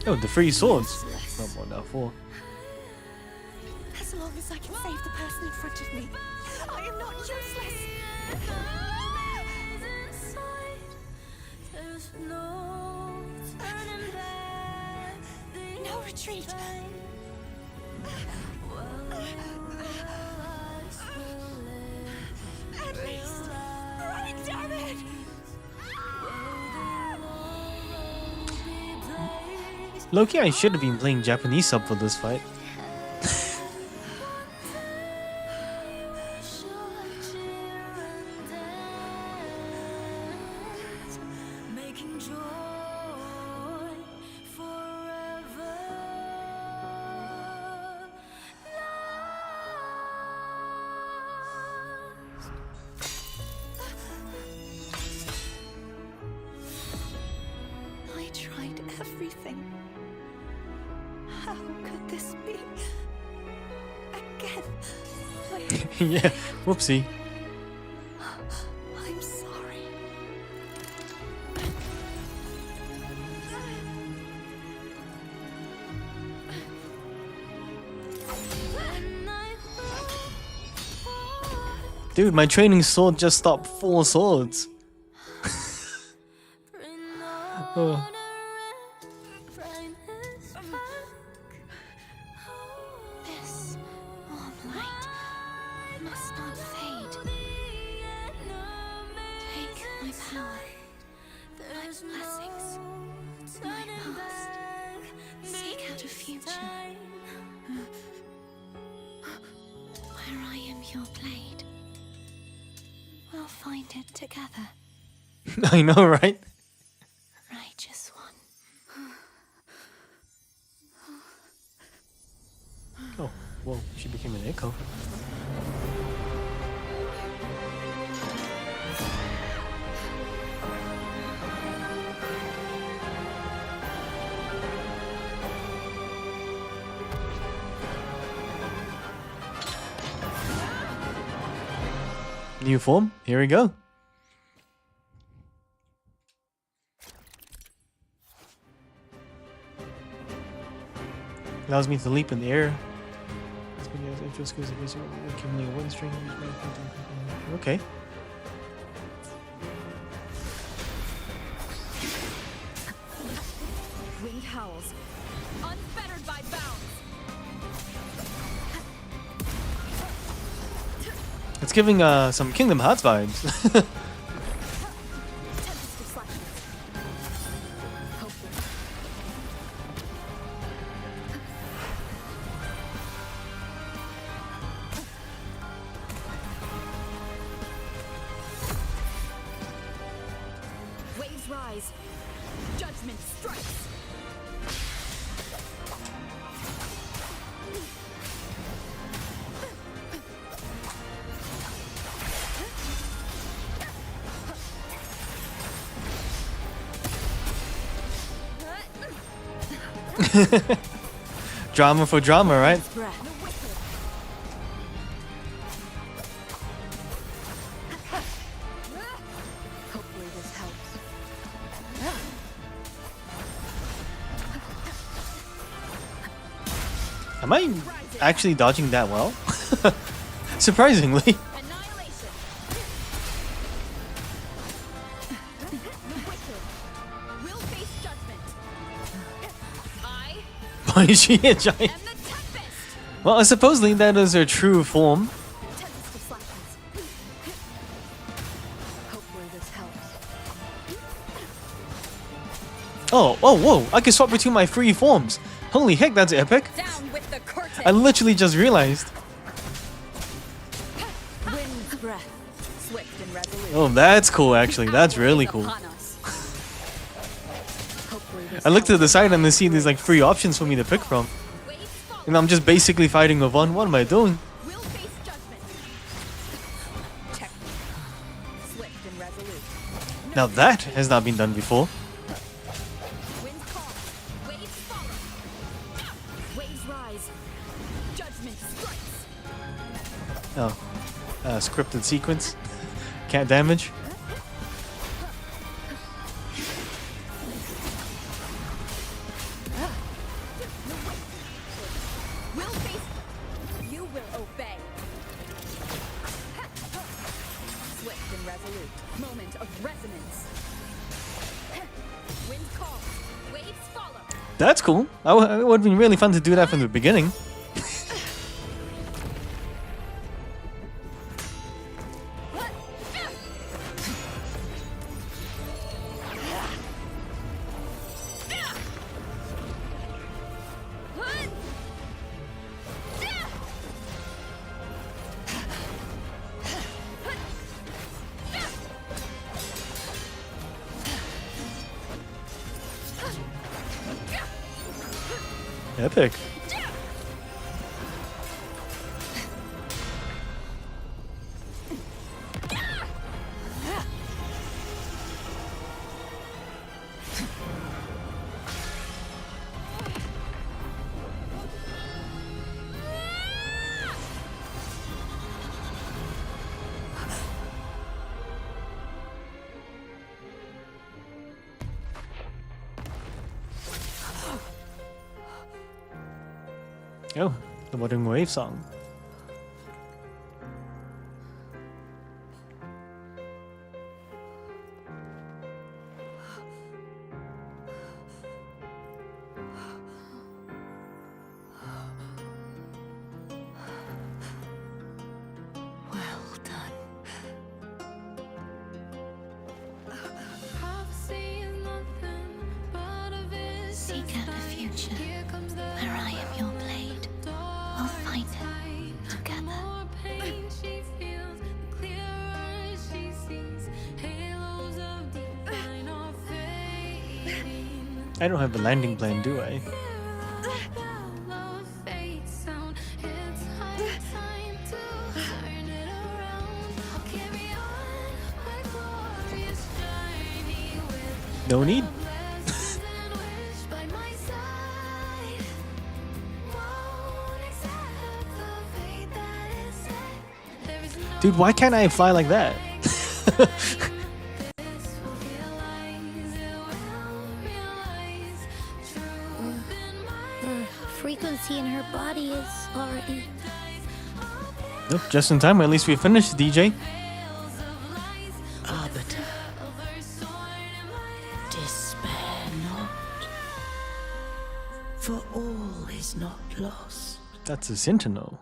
Oh, the three swords. No more now, four. As long as I can save the person in front of me, I am not useless. No retreat. At least, running, damn it! Loki, I should have been playing Japanese sub for this fight. I tried everything. How could this be? Again. Yeah, whoopsie. I'm sorry. Dude, my training sword just stopped 4 swords. Oh. This warm light must not fade. Take my power, my blessings, my past. Seek out a future where I am your blade. We'll find it together, I know, right? righteous one. Oh, whoa, she became an echo. New form. Here we go. Allows me to leap in the air. Okay. Wind howls, unfettered by bounds. It's giving some Kingdom Hearts vibes. Tempest deflections. Hopefully. Waves rise. Judgment strikes. Drama for drama, right? Breath. Hopefully this helps. Am I actually dodging that well? Surprisingly. Annihilation. Will face judgment. I Why is she a giant? am the Tempest. Well, supposedly that is her true form. Tempest deflections. Hopefully this helps. Oh, whoa! I can swap between my three forms. Holy heck, that's epic! Down with the curtain. I literally just realized. Wind's breath. Swift and resolute. Oh, that's cool. Actually, that's really cool. Upon us. Hopefully this I looked to helps. the side and I see there's like 3 options for me to pick from, Waves fall. and I'm just basically fighting with one. What am I doing? Will face judgment. Technique. Swift and resolute. Now that has not been done before. Winds calm. Waves follow. Waves rise. Judgment strikes. Oh, scripted sequence. Can't damage. Will face. You will obey. Swift and resolute. Moment of resonance. Winds calm. Waves follow. That's cool. It would have been really fun to do that from the beginning. Epic. Oh, the Wuthering Wave song. Well done. Seek out the future, where I am your blade. We'll find it together. I don't have a landing plan, do I? No need. Dude, why can't I fly like that? Her frequency in her body is already. Nope, just in time. At least we finished, DJ. Arbiter, despair not, for all is not lost. That's a sentinel.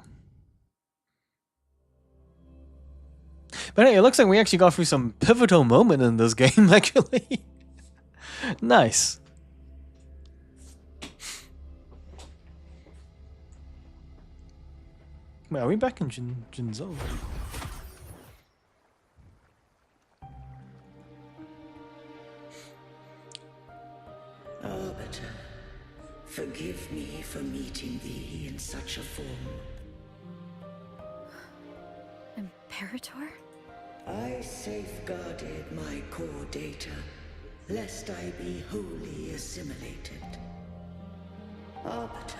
But hey, it looks like we actually got through some pivotal moment in this game, actually. Nice. Wait, are we back in Jinzhou? Arbiter, forgive me for meeting thee in such a form. Imperator? I safeguarded my core data, lest I be wholly assimilated. Arbiter,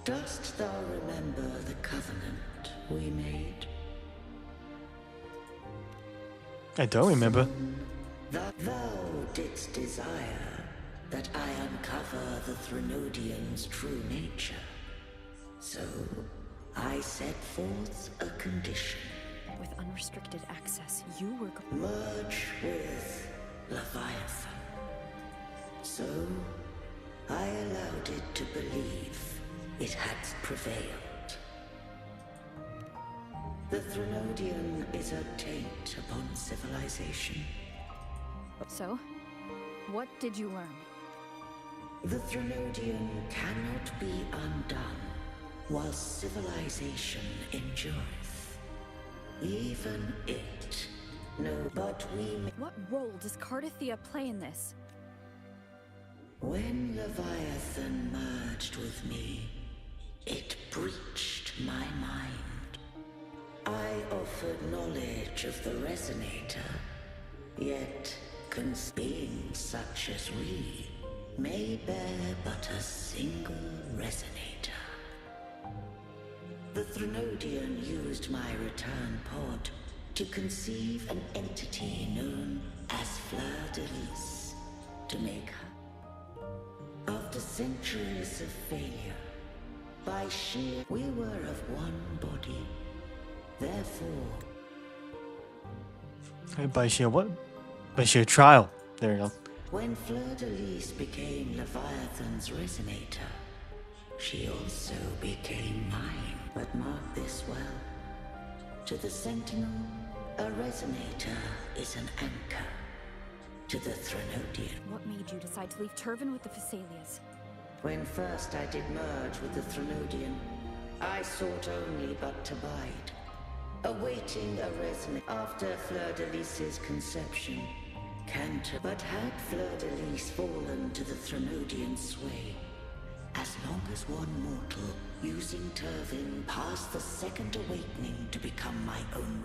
dost thou remember the covenant we made? I don't remember. Thou didst desire that I uncover the Threnodian's true nature. So, I set forth a condition. With unrestricted access, you were. Merge with Leviathan. So, I allowed it to believe it had prevailed. The Threnodian is a taint upon civilization. So, what did you learn? The Threnodian cannot be undone while civilization endureth. Even it. No, but we. What role does Cardathia play in this? When Leviathan merged with me, it breached my mind. I offered knowledge of the Resonator, yet beings such as we may bear but a single Resonator. The Threnodian used my return pod to conceive an entity known as Fleur de Lis to make her. After centuries of failure, by sheer we were of one body. Therefore, By sheer what? By sheer trial. There you go. when Fleur de Lis became Leviathan's Resonator, she also became mine. But mark this well. To the Sentinel, a Resonator is an anchor. To the Threnodian. What made you decide to leave Turvan with the Phassalias? When first I did merge with the Threnodian, I sought only but to bide, awaiting a Resonator. After Fleur de Lis's conception, Cantor. But had Fleur de Lis fallen to the Threnodian sway, as long as one mortal using Turvan passed the second awakening to become my own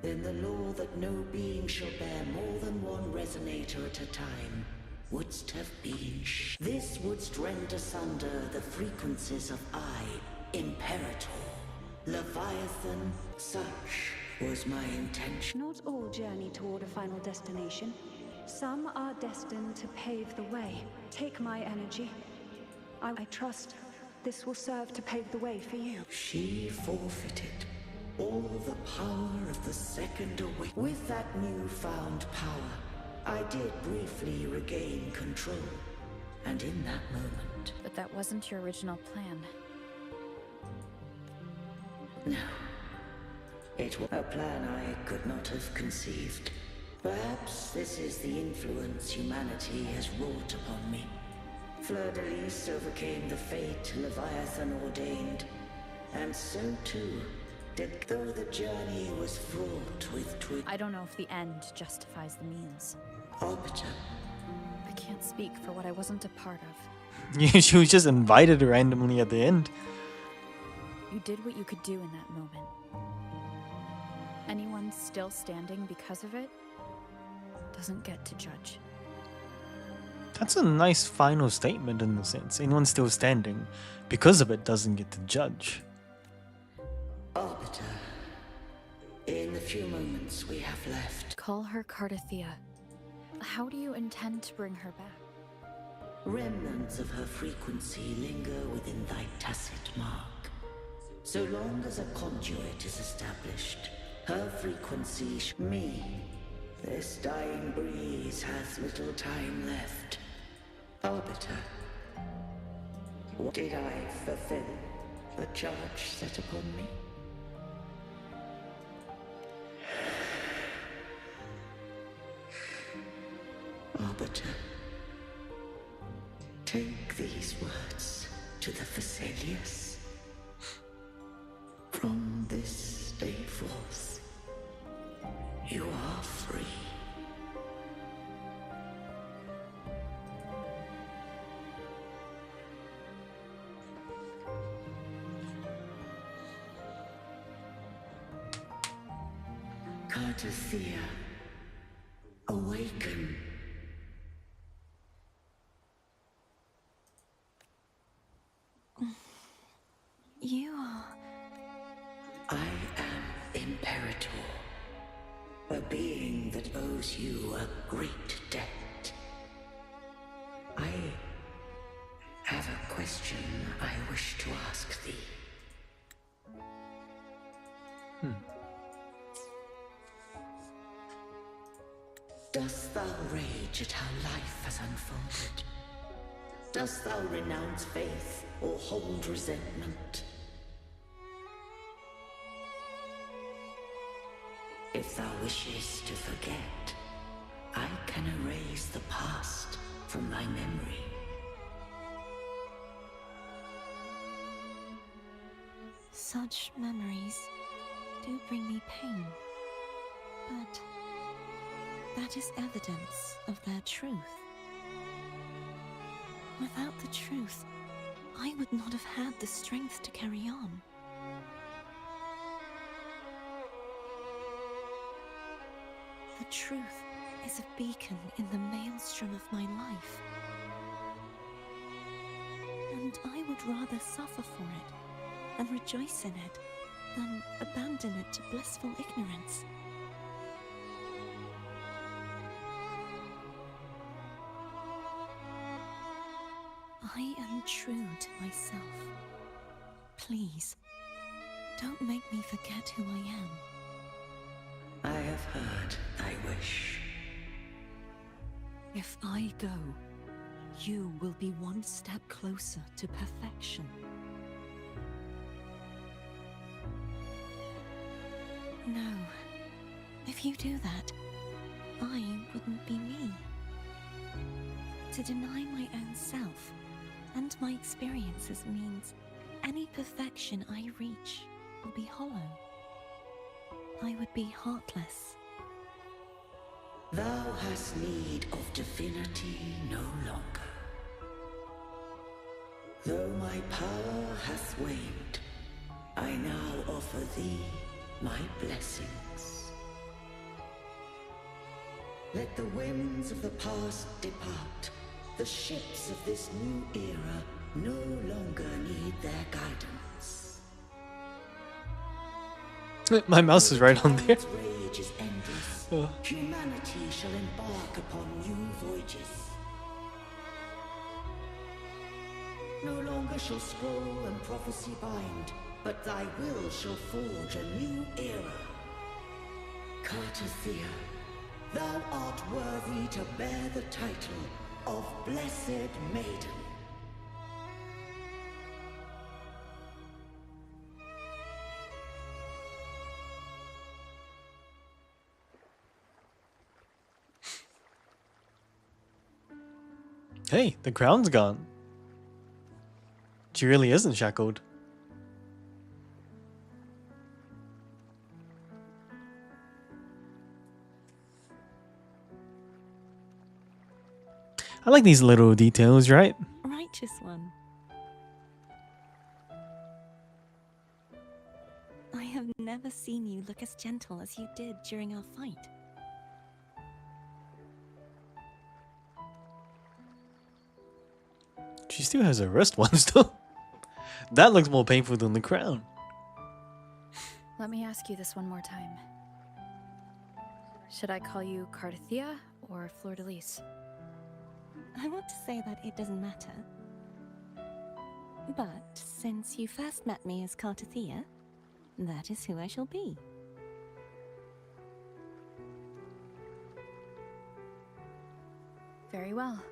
then the law that no being shall bear more than one Resonator at a time wouldst have been this wouldst rend asunder the frequencies of I, Imperator, Leviathan. Such was my intention. Not all journey toward a final destination. Some are destined to pave the way. Take my energy. I trust this will serve to pave the way for you. She forfeited all the power of the second awakening. With that newfound power, I did briefly regain control. And in that moment... But that wasn't your original plan. No. It was a plan I could not have conceived. Perhaps this is the influence humanity has wrought upon me. Fleur de Lis overcame the fate Leviathan ordained, and so too did, though the journey was fraught with I don't know if the end justifies the means. Arbiter. I can't speak for what I wasn't a part of. She was just invited randomly at the end. You did what you could do in that moment. Anyone still standing because of it doesn't get to judge. That's a nice final statement in the sense. Anyone still standing because of it doesn't get to judge. Arbiter, few moments we have left. Call her Cardathea. How do you intend to bring her back? Remnants of her frequency linger within thy tacit mark. So long as a conduit is established, her frequency me. This dying breeze has little time left. Arbiter, did I fulfill the charge set upon me? Arbiter, take these words to the Vesalius. From this day forth, you are free. Cardathea, awaken. You are... I am Imperator, a being that owes you a great debt. I have a question I wish to ask thee. Dost thou rage at how life has unfolded? Dost thou renounce faith or hold resentment? If thou wishes to forget, I can erase the past from thy memory. Such memories do bring me pain, but that is evidence of their truth. Without the truth, I would not have had the strength to carry on. The truth is a beacon in the maelstrom of my life. And I would rather suffer for it and rejoice in it than abandon it to blissful ignorance. I am true to myself. Please, don't make me forget who I am. I have heard thy wish. If I go, you will be one step closer to perfection. No. If you do that, I wouldn't be me. To deny my own self and my experiences means any perfection I reach will be hollow. I would be heartless. Thou hast need of divinity no longer. Though my power hath waned, I now offer thee my blessings. Let the winds of the past depart. The ships of this new era no longer need their guidance. My mouse is right on there. Time's rage is endless. Humanity shall embark upon new voyages. No longer shall scroll and prophecy bind, but thy will shall forge a new era. Cardathea, thou art worthy to bear the title of Blessed Maiden. Hey, the crown's gone. She really isn't shackled. I like these little details, right? Righteous one. I have never seen you look as gentle as you did during our fight. She still has her wrist one still. That looks more painful than the crown. Let me ask you this one more time. Should I call you Cardathia or Fleur-de-Lis? I want to say that it doesn't matter. But since you first met me as Cartathea, that is who I shall be. Very well.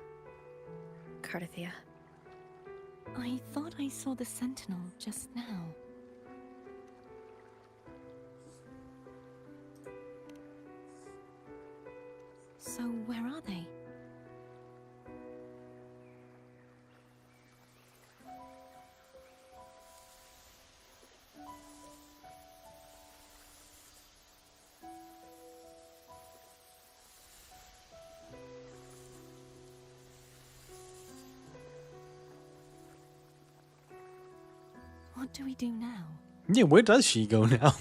Cardathia. I thought I saw the Sentinel just now. So where are they? What do we do now? Yeah, where does she go now?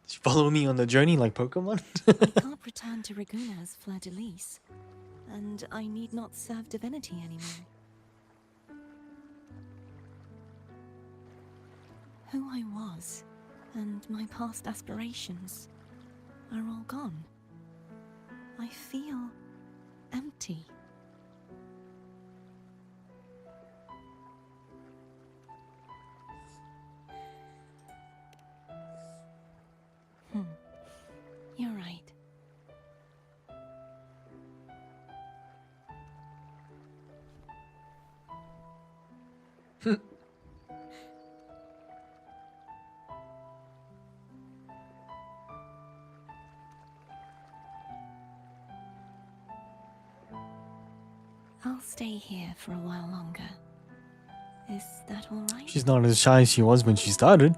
She follow me on the journey like Pokemon? I can't return to Raguna as Fleur-de-Lis, and I need not serve divinity anymore. Who I was, and my past aspirations, are all gone. I feel empty. You're right. I'll stay here for a while longer. Is that all right? She's not as shy as she was when she started.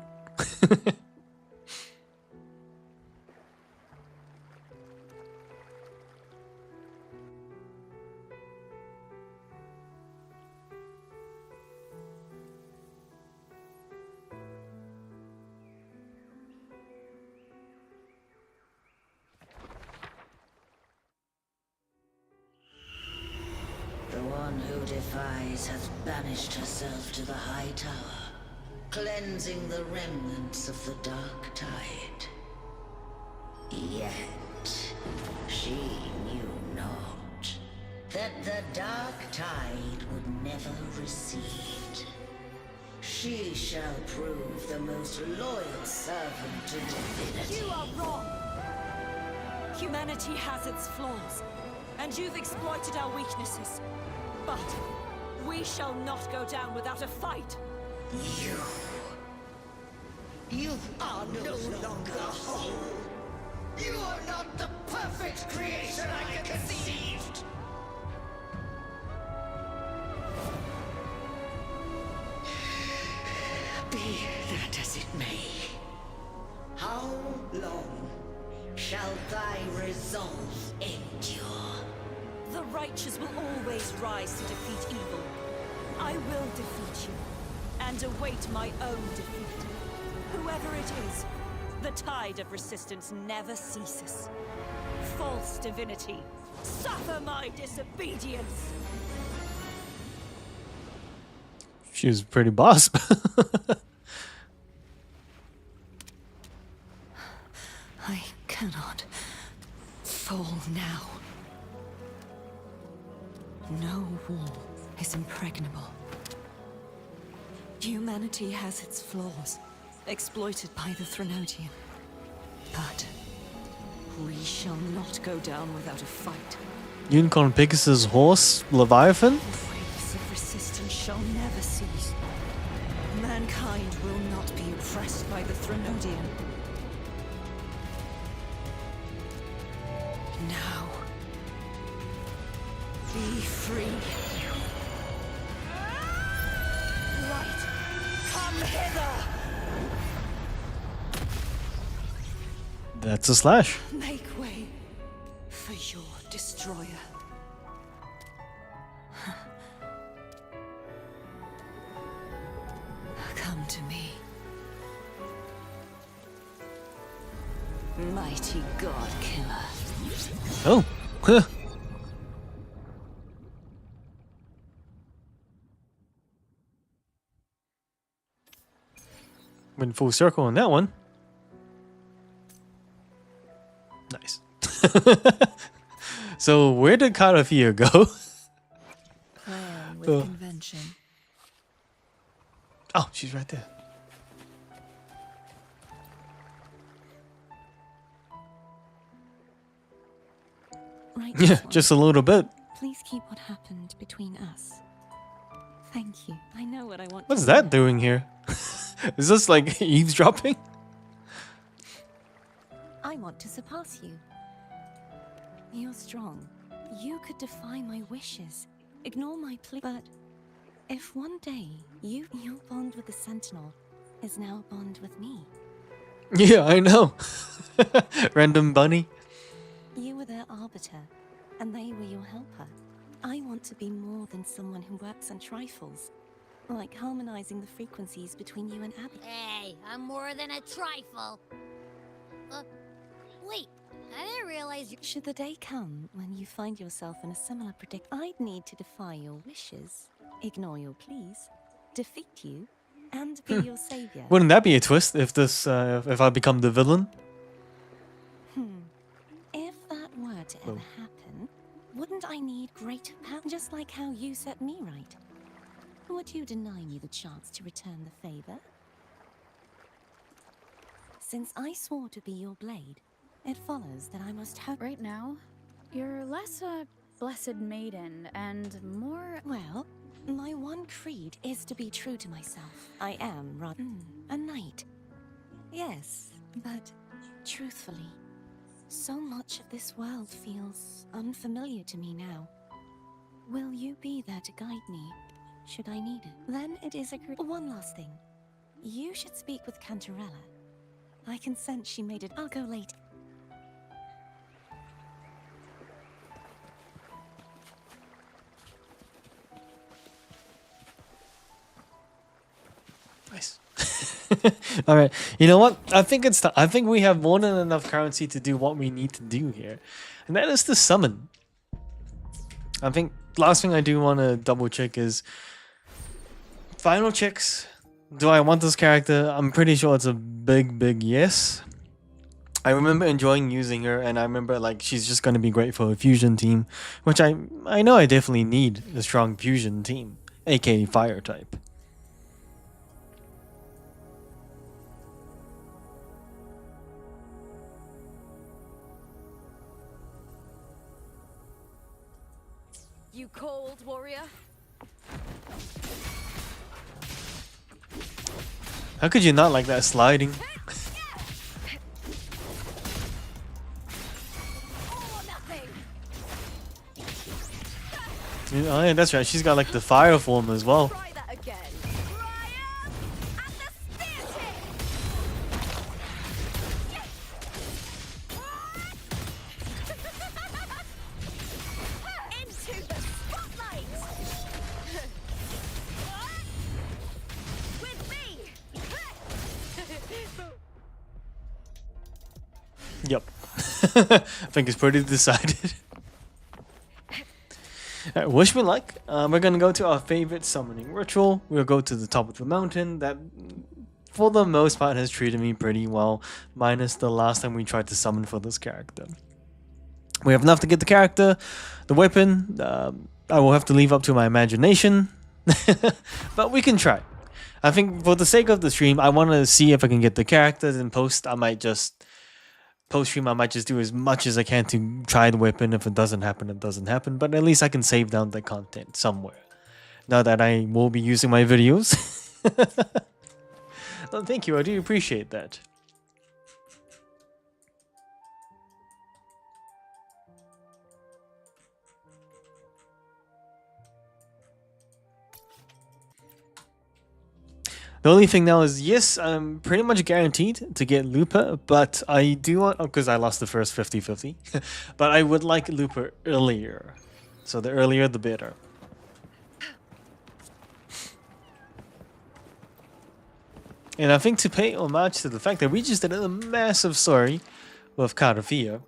The one who defies has banished herself to the High Tower, cleansing the remnants of the Dark Tide. Yet, she knew not that the Dark Tide would never recede. She shall prove the most loyal servant to divinity. You are wrong! Humanity has its flaws, and you've exploited our weaknesses. But we shall not go down without a fight. You are no longer whole. You are not the perfect creation I conceived. Be that as it may, how long shall thy resolve endure? The righteous will always rise to defeat evil. I will defeat you, and await my own defeat. Whoever it is, the tide of resistance never ceases. False divinity, suffer my disobedience! She was pretty boss. I cannot fall now. No wall is impregnable. Humanity has its flaws, exploited by the Threnodian. But we shall not go down without a fight. Unicorn Pegasus horse Leviathan? Waves of resistance shall never cease. Mankind will not be oppressed by the Threnodian. Now, be free. Light, come hither! That's a slash. Make way for your destroyer. Come to me. Mighty God Killer. Oh. Huh. Went full circle on that one. So where did Karafia go? Plan with Oh. convention. Oh, she's right there. Right, Yeah, this one. just a little bit. Please keep what happened between us. Thank you. I know what I want. What's to that hear. doing here? Is this like eavesdropping? I want to surpass you. You're strong. You could defy my wishes, ignore my plea. But if one day your bond with the Sentinel is now a bond with me, Yeah, I know. Random bunny. you were their arbiter, and they were your helper. I want to be more than someone who works on trifles, like harmonizing the frequencies between you and Abby. Hey, I'm more than a trifle. Wait, I didn't realize you. Should the day come when you find yourself in a similar predicament, I'd need to defy your wishes, ignore your pleas, defeat you, and be your savior. Wouldn't that be a twist if this if I become the villain? If that were to Oh. ever happen, wouldn't I need greater power? Just like how you set me right. Would you deny me the chance to return the favor? Since I swore to be your blade, it follows that I must hope. Right now, you're less a blessed maiden and more. Well, my one creed is to be true to myself. I am rather a knight. Yes, but truthfully, so much of this world feels unfamiliar to me now. Will you be there to guide me, should I need it? Then it is agreed. One last thing. You should speak with Cantarella. I can sense she made it. I'll go later. Nice. All right. You know what? I think it's I think we have more than enough currency to do what we need to do here, and that is to summon. I think last thing I do want to double check is final checks. Do I want this character? I'm pretty sure it's a big yes. I remember enjoying using her, and I remember like she's just gonna be great for a fusion team, which I know I definitely need a strong fusion team, aka fire type. You cold, warrior? How could you not like that sliding? Oh, nothing! Oh yeah, that's right. She's got like the fire form as well. Try that again. Ryan! And the spear tip! Into the spotlight! With me! Yep. I think it's pretty decided. Wish me luck. We're gonna go to our favorite summoning ritual. We'll go to the top of the mountain. That, for the most part, has treated me pretty well, minus the last time we tried to summon for this character. We have enough to get the character, the weapon. I will have to leave up to my imagination, but we can try. I think for the sake of the stream, I want to see if I can get the characters in post. I might just post-stream, I might just do as much as I can to try the weapon. If it doesn't happen, it doesn't happen. But at least I can save down the content somewhere. Now that I will be using my videos. Well, thank you, I do appreciate that. The only thing now is, yes, I'm pretty much guaranteed to get Looper, but I do want, because I lost the first 50-50, but I would like Looper earlier. So the earlier, the better. And I think to pay homage to the fact that we just did a massive story with Karafia,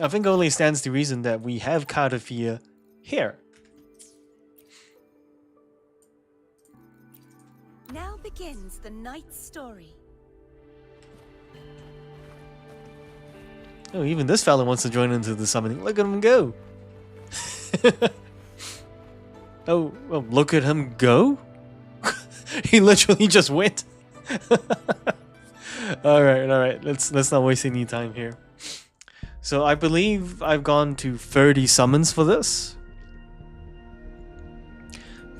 I think only stands to reason that we have Karafia here. Now begins the night's story. Oh, even this fella wants to join into the summoning. Look at him go. Oh, look at him go. He literally just went. All right. Let's not waste any time here. So I believe I've gone to 30 summons for this.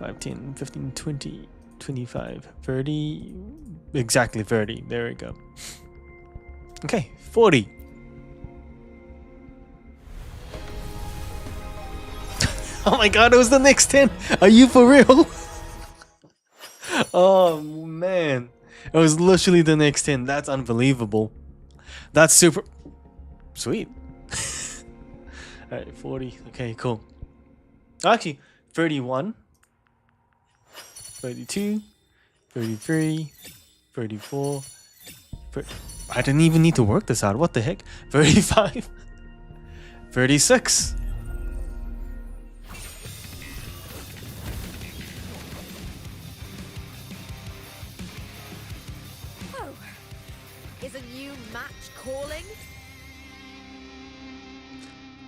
5, 10, 15, 20, 25, 30. Exactly 30. There we go. Okay, 40. Oh my god, it was the next 10. Are you for real? Oh man. It was literally the next 10. That's unbelievable. That's super sweet. Alright, 40. Okay, cool. Actually, 31. 32. 33. 34. I didn't even need to work this out. What the heck? 35. 36. Oh, is a new match calling?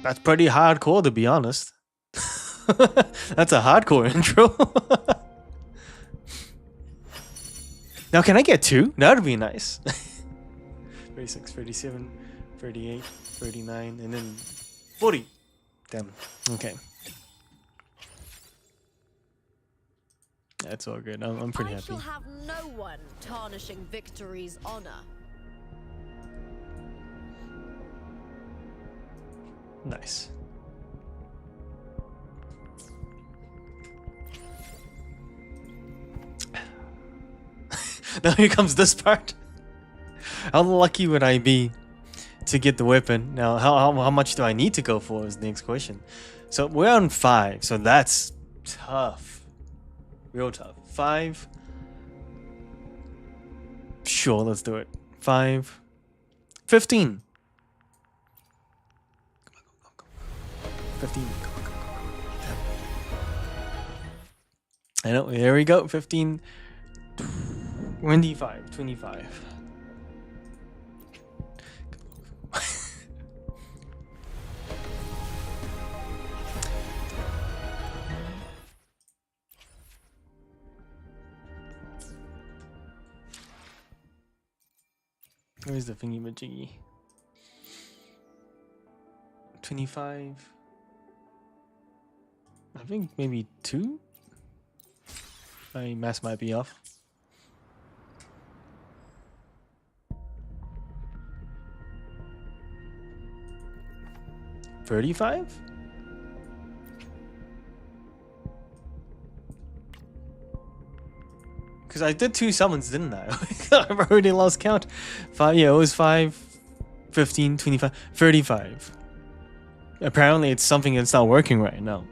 That's pretty hardcore, to be honest. That's a hardcore intro. Now, can I get 2? That would be nice. 36, 37, 38, 39, and then 40. Damn. Okay. That's all good. I'm pretty happy. I shall have no one tarnishing victory's honor. Nice. Now here comes this part. How lucky would I be to get the weapon? Now, how much do I need to go for is the next question. So we're on 5, so that's tough. Real tough. 5. Sure, let's do it. 5. 15. 15. I know, there we go. 15. 25. 25. Where's the thingy majiggy? 25. I think maybe 2? My math might be off. 35? Because I did 2 summons, didn't I? I've already lost count. 5, yeah, it was 5, 15, 25, 35. Apparently it's something that's not working right now.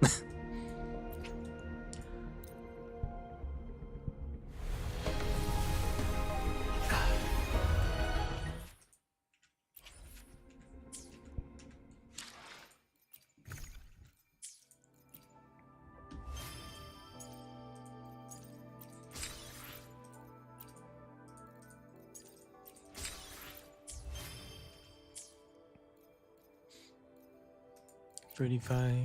$35.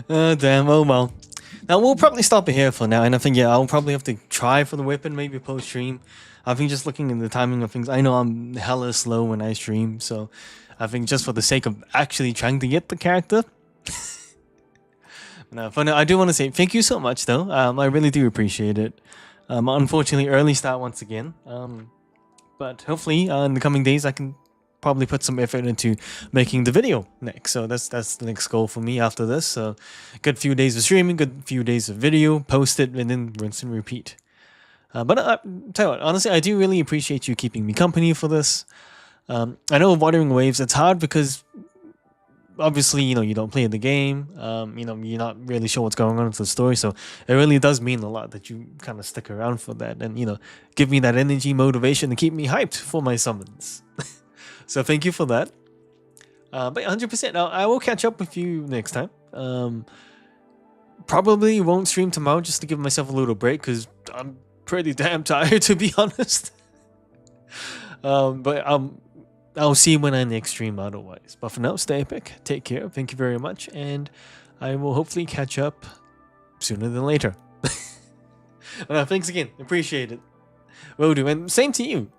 Oh, damn. Oh well. Now we'll probably stop it here for now, and I think I'll probably have to try for the weapon maybe post stream. I think just looking at the timing of things, I know I'm hella slow when I stream, so I think just for the sake of actually trying to get the character. No, for now, I do want to say thank you so much, though. I really do appreciate it. Unfortunately, early start once again. But hopefully, in the coming days, I can probably put some effort into making the video next. So that's the next goal for me after this. So, good few days of streaming, good few days of video, post it, and then rinse and repeat. But tell you what, honestly, I do really appreciate you keeping me company for this. I know Wuthering Waves, it's hard because obviously, you don't play the game, you're not really sure what's going on with the story, so it really does mean a lot that you kind of stick around for that and, give me that energy, motivation to keep me hyped for my summons. So thank you for that. But 100%, I will catch up with you next time. probably won't stream tomorrow just to give myself a little break because I'm pretty damn tired, to be honest. But I'll see you when I next stream otherwise. But for now, stay epic. Take care. Thank you very much. And I will hopefully catch up sooner than later. Thanks again. Appreciate it. Will do. And same to you.